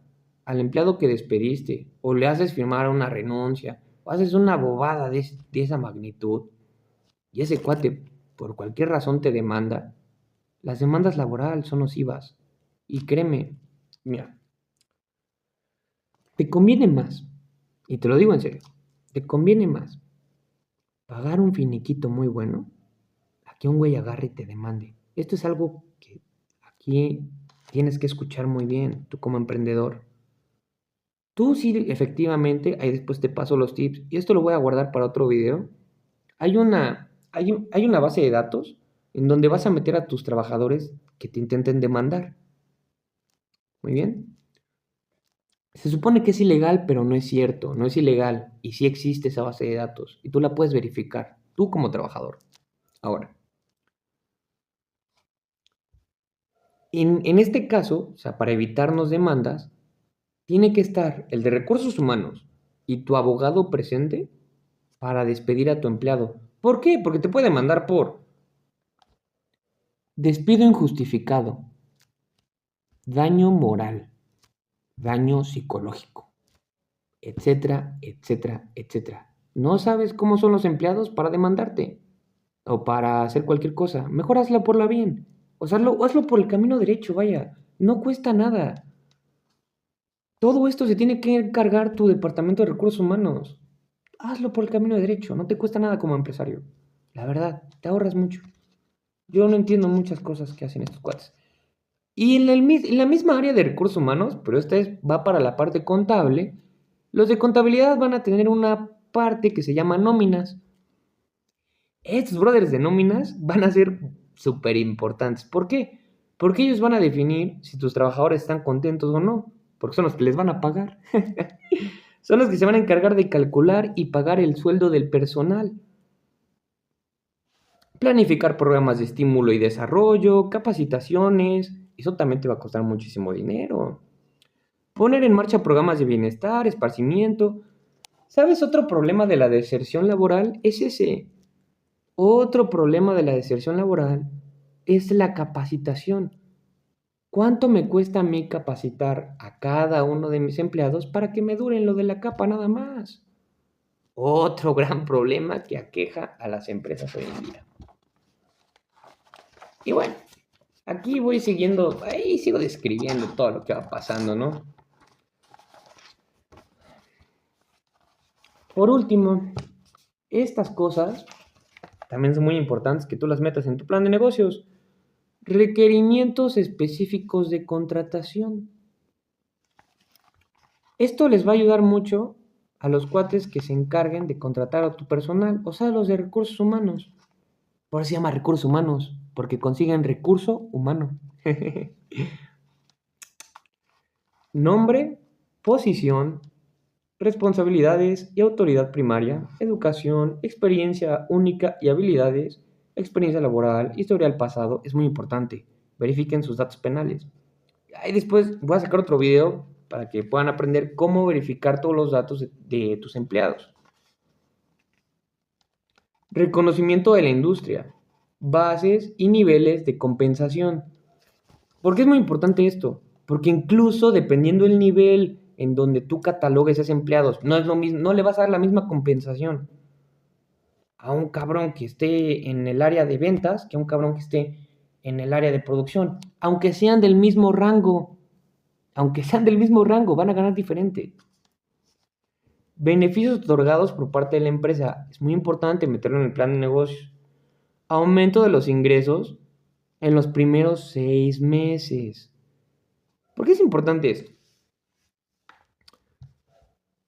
al empleado que despediste o le haces firmar una renuncia o haces una bobada de esa magnitud y ese cuate por cualquier razón te demanda, las demandas laborales son nocivas. Y créeme, mira, te conviene más, y te lo digo en serio, te conviene más pagar un finiquito muy bueno a que un güey agarre y te demande. Esto es algo que aquí tienes que escuchar muy bien, tú como emprendedor. Tú sí, efectivamente, ahí después te paso los tips, y esto lo voy a guardar para otro video. Hay una base de datos en donde vas a meter a tus trabajadores que te intenten demandar. Muy bien. Se supone que es ilegal, pero no es cierto, no es ilegal, y sí existe esa base de datos, y tú la puedes verificar, tú como trabajador. Ahora, en este caso, o sea, para evitarnos demandas, tiene que estar el de recursos humanos y tu abogado presente para despedir a tu empleado. ¿Por qué? Porque te puede demandar por despido injustificado, daño moral, daño psicológico, etcétera, etcétera, etcétera. ¿No sabes cómo son los empleados para demandarte o para hacer cualquier cosa? Mejor hazlo por la bien. O sea, hazlo por el camino derecho, vaya. No cuesta nada. Todo esto se tiene que encargar tu departamento de recursos humanos. Hazlo por el camino derecho. No te cuesta nada como empresario. La verdad, te ahorras mucho. Yo no entiendo muchas cosas que hacen estos cuates. Y en la misma área de recursos humanos, pero va para la parte contable, los de contabilidad van a tener una parte que se llama nóminas. Estos brothers de nóminas van a ser súper importantes. ¿Por qué? Porque ellos van a definir si tus trabajadores están contentos o no, porque son los que les van a pagar. Son los que se van a encargar de calcular y pagar el sueldo del personal. Planificar programas de estímulo y desarrollo, capacitaciones, eso también te va a costar muchísimo dinero. Poner en marcha programas de bienestar, esparcimiento. ¿Sabes otro problema de la deserción laboral? Es ese. Otro problema de la deserción laboral es la capacitación. ¿Cuánto me cuesta a mí capacitar a cada uno de mis empleados para que me duren lo de la capa nada más? Otro gran problema que aqueja a las empresas hoy en día. Y bueno, aquí voy siguiendo, ahí sigo describiendo todo lo que va pasando, ¿no? Por último, estas cosas también son muy importantes que tú las metas en tu plan de negocios. Requerimientos específicos de contratación. Esto les va a ayudar mucho a los cuates que se encarguen de contratar a tu personal, o sea, los de recursos humanos. Por eso se llama recursos humanos, porque consiguen recurso humano. Nombre, posición, responsabilidades y autoridad primaria, educación, experiencia única y habilidades, experiencia laboral, historial pasado, es muy importante. Verifiquen sus datos penales. Ahí después voy a sacar otro video para que puedan aprender cómo verificar todos los datos de tus empleados. Reconocimiento de la industria, bases y niveles de compensación. ¿Por qué es muy importante esto? Porque incluso dependiendo del nivel en donde tú catalogues a esos empleados, no es lo mismo, no le vas a dar la misma compensación a un cabrón que esté en el área de ventas que a un cabrón que esté en el área de producción, aunque sean del mismo rango. aunque sean del mismo rango, van a ganar diferente. Beneficios otorgados por parte de la empresa. Es muy importante meterlo en el plan de negocios. Aumento de los ingresos en los primeros 6 meses. ¿Por qué es importante esto?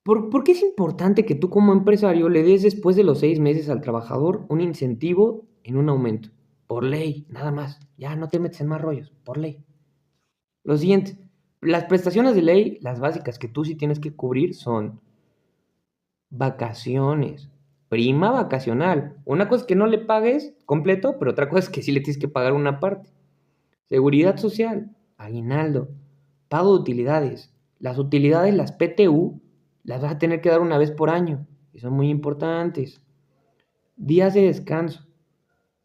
¿Por qué es importante que tú como empresario le des después de los 6 meses al trabajador un incentivo en un aumento? Por ley, nada más. Ya no te metes en más rollos, por ley. Lo siguiente, las prestaciones de ley, las básicas que tú sí tienes que cubrir son vacaciones, prima vacacional. Una cosa es que no le pagues completo, pero otra cosa es que sí le tienes que pagar una parte. Seguridad social, aguinaldo, pago de utilidades. Las utilidades, las PTU, las vas a tener que dar una vez por año y son muy importantes. Días de descanso,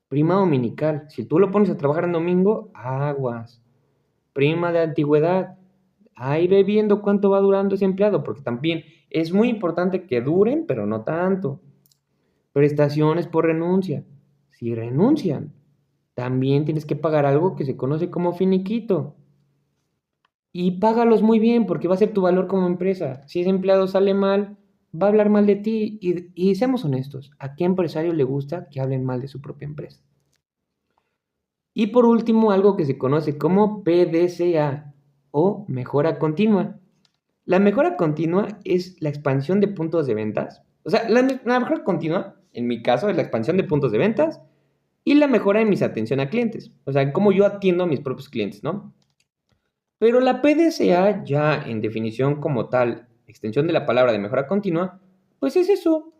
prima dominical. Si tú lo pones a trabajar en domingo, aguas. Prima de antigüedad. Ahí ve viendo cuánto va durando ese empleado, porque también es muy importante que duren, pero no tanto. Prestaciones por renuncia. Si renuncian, también tienes que pagar algo que se conoce como finiquito. Y págalos muy bien, porque va a ser tu valor como empresa. Si ese empleado sale mal, va a hablar mal de ti. Y seamos honestos, ¿a qué empresario le gusta que hablen mal de su propia empresa? Y por último, algo que se conoce como PDCA o mejora continua. La mejora continua es la expansión de puntos de ventas. O sea, la mejora continua, en mi caso, es la expansión de puntos de ventas y la mejora en mis atención a clientes. O sea, en cómo yo atiendo a mis propios clientes, ¿no? Pero la PDCA, ya en definición como tal, extensión de la palabra de mejora continua, pues es eso.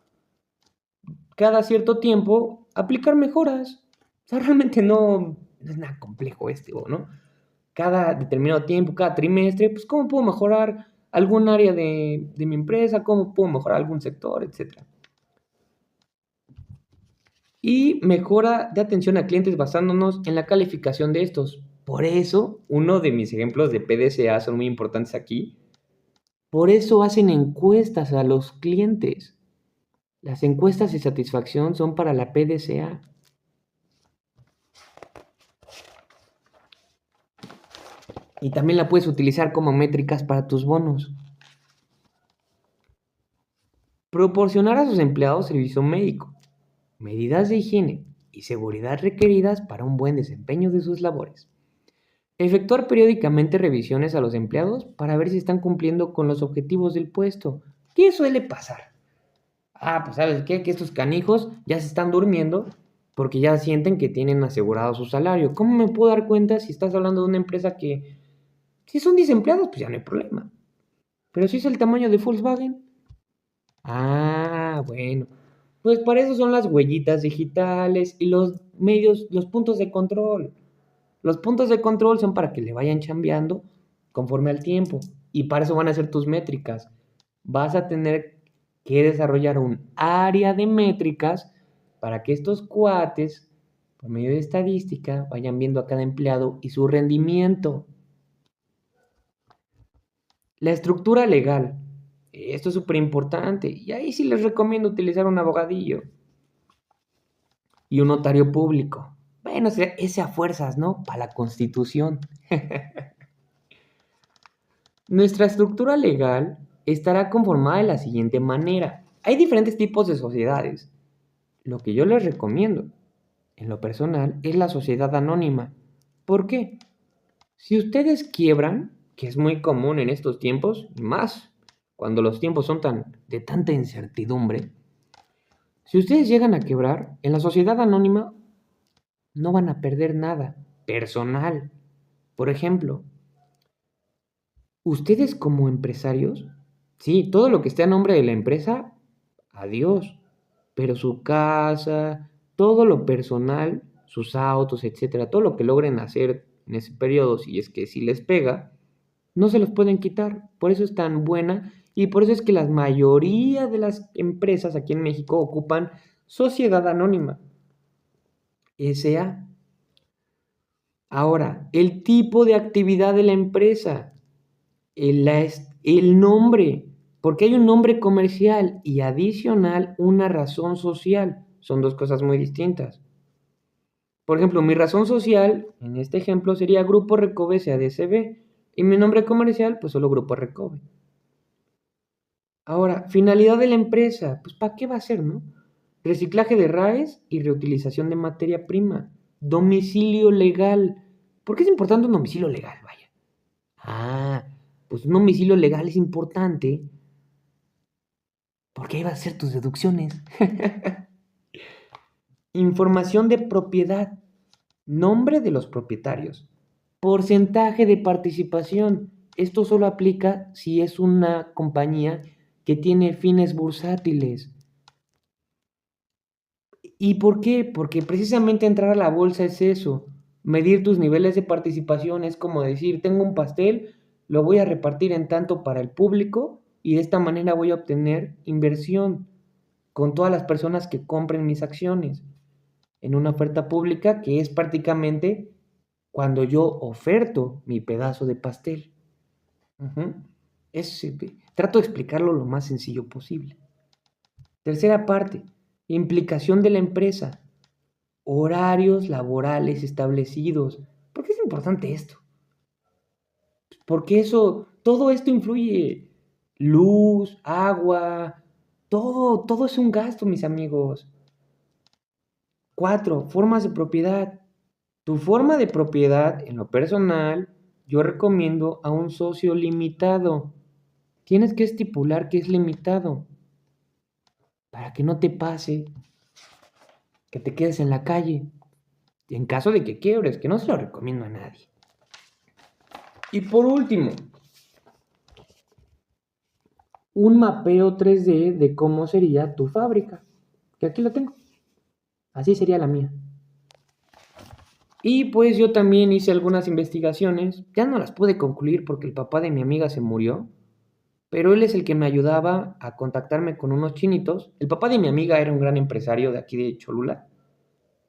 Cada cierto tiempo, aplicar mejoras. O sea, realmente no es nada complejo ¿no? Cada determinado tiempo, cada trimestre, pues cómo puedo mejorar algún área de mi empresa, cómo puedo mejorar algún sector, etc. Y mejora de atención a clientes basándonos en la calificación de estos. Por eso, uno de mis ejemplos de PDCA son muy importantes aquí. Por eso hacen encuestas a los clientes. Las encuestas de satisfacción son para la PDCA. Y también la puedes utilizar como métricas para tus bonos. Proporcionar a sus empleados servicio médico, medidas de higiene y seguridad requeridas para un buen desempeño de sus labores. Efectuar periódicamente revisiones a los empleados para ver si están cumpliendo con los objetivos del puesto. ¿Qué suele pasar? Pues ¿sabes qué? Que estos canijos ya se están durmiendo porque ya sienten que tienen asegurado su salario. ¿Cómo me puedo dar cuenta si estás hablando de una empresa que, si son 10 empleados, pues ya no hay problema? Pero si es el tamaño de Volkswagen. Bueno. Pues para eso son las huellitas digitales y los medios, los puntos de control. Los puntos de control son para que le vayan chambeando conforme al tiempo. Y para eso van a ser tus métricas. Vas a tener que desarrollar un área de métricas para que estos cuates, por medio de estadística, vayan viendo a cada empleado y su rendimiento. La estructura legal. Esto es súper importante. Y ahí sí les recomiendo utilizar un abogadillo y un notario público. Bueno, ese a fuerzas, ¿no? Para la Constitución. Nuestra estructura legal estará conformada de la siguiente manera. Hay diferentes tipos de sociedades. Lo que yo les recomiendo, en lo personal, es la sociedad anónima. ¿Por qué? Si ustedes quiebran, que es muy común en estos tiempos, y más cuando los tiempos son de tanta incertidumbre, si ustedes llegan a quebrar, en la sociedad anónima no van a perder nada personal. Por ejemplo, ustedes como empresarios, sí, todo lo que esté a nombre de la empresa, adiós. Pero su casa, todo lo personal, sus autos, etcétera, todo lo que logren hacer en ese periodo, si es que sí les pega, no se los pueden quitar. Por eso es tan buena y por eso es que la mayoría de las empresas aquí en México ocupan sociedad anónima, SA. Ahora, el tipo de actividad de la empresa, el nombre, porque hay un nombre comercial y adicional una razón social. Son dos cosas muy distintas. Por ejemplo, mi razón social, en este ejemplo, sería Grupo Recobe SADCB. Y mi nombre comercial, pues solo Grupo Recove. Ahora, finalidad de la empresa, pues ¿para qué va a ser, no? Reciclaje de RAEs y reutilización de materia prima. Domicilio legal. ¿Por qué es importante un domicilio legal? Vaya. Ah, pues un domicilio legal es importante porque ahí va a ser tus deducciones. Información de propiedad. Nombre de los propietarios. Porcentaje de participación. Esto solo aplica si es una compañía que tiene fines bursátiles. ¿Y por qué? Porque precisamente entrar a la bolsa es eso. Medir tus niveles de participación es como decir, tengo un pastel, lo voy a repartir en tanto para el público y de esta manera voy a obtener inversión con todas las personas que compren mis acciones en una oferta pública que es prácticamente cuando yo oferto mi pedazo de pastel. Ujú. Trato de explicarlo lo más sencillo posible. Tercera parte, implicación de la empresa. Horarios laborales establecidos. ¿Por qué es importante esto? Porque todo esto influye. Luz, agua, todo es un gasto, mis amigos. 4, formas de propiedad. Tu forma de propiedad, en lo personal, yo recomiendo a un socio limitado. Tienes que estipular que es limitado para que no te pase que te quedes en la calle. En caso de que quiebres, que no se lo recomiendo a nadie. Y por último, un mapeo 3D de cómo sería tu fábrica. Que aquí lo tengo. Así sería la mía. Y pues yo también hice algunas investigaciones. Ya no las pude concluir porque el papá de mi amiga se murió. Pero él es el que me ayudaba a contactarme con unos chinitos. El papá de mi amiga era un gran empresario de aquí de Cholula.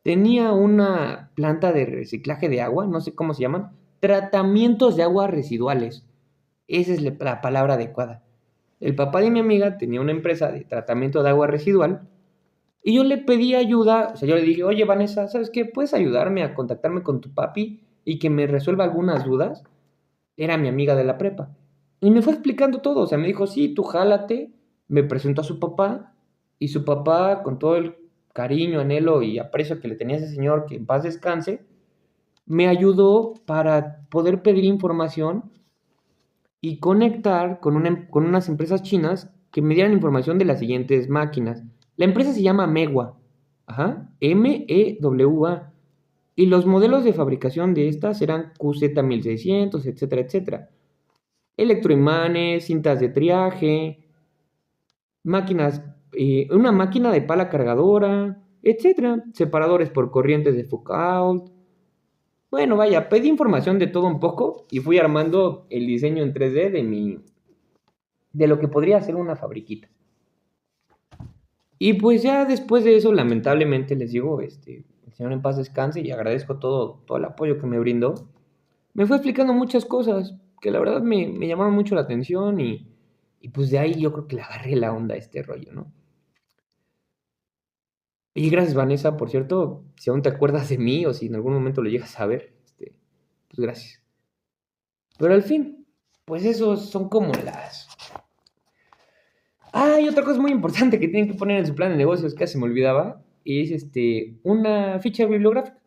Tenía una planta de reciclaje de agua, no sé cómo se llaman, tratamientos de aguas residuales. Esa es la palabra adecuada. El papá de mi amiga tenía una empresa de tratamiento de agua residual y yo le pedí ayuda, o sea, yo le dije, oye Vanessa, ¿sabes qué? ¿Puedes ayudarme a contactarme con tu papi y que me resuelva algunas dudas? Era mi amiga de la prepa. Y me fue explicando todo, o sea, me dijo, sí, tú jálate, me presentó a su papá y su papá, con todo el cariño, anhelo y aprecio que le tenía a ese señor, que en paz descanse, me ayudó para poder pedir información y conectar con unas empresas chinas que me dieran información de las siguientes máquinas. La empresa se llama Mewa, ajá, MEWA, y los modelos de fabricación de estas eran QZ1600, etcétera, etcétera. Electroimanes, cintas de triaje, máquinas, una máquina de pala cargadora, etcétera, separadores por corrientes de Foucault. Bueno, vaya, pedí información de todo un poco y fui armando el diseño en 3D de lo que podría ser una fabriquita. Y pues ya después de eso, lamentablemente les digo, el señor en paz descanse y agradezco todo el apoyo que me brindó. Me fue explicando muchas cosas que la verdad me llamaron mucho la atención y pues de ahí yo creo que le agarré la onda a este rollo, ¿no? Y gracias Vanessa, por cierto, si aún te acuerdas de mí o si en algún momento lo llegas a ver, pues gracias. Pero al fin, pues esos son como las... Ah, y otra cosa muy importante que tienen que poner en su plan de negocios, que se me olvidaba, es una ficha bibliográfica.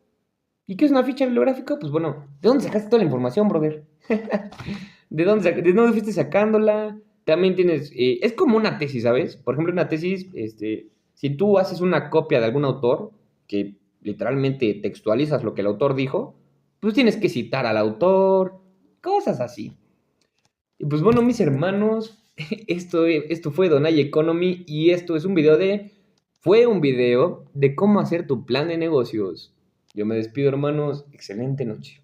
¿Y qué es una ficha bibliográfica? Pues bueno, ¿de dónde sacaste toda la información, brother? ¿De dónde fuiste sacándola? También tienes, es como una tesis, ¿sabes? Por ejemplo, una tesis, si tú haces una copia de algún autor, que literalmente textualizas lo que el autor dijo, pues tienes que citar al autor, cosas así. Y pues bueno, mis hermanos, esto fue Donay Economy y fue un video de cómo hacer tu plan de negocios. Yo me despido, hermanos, excelente noche.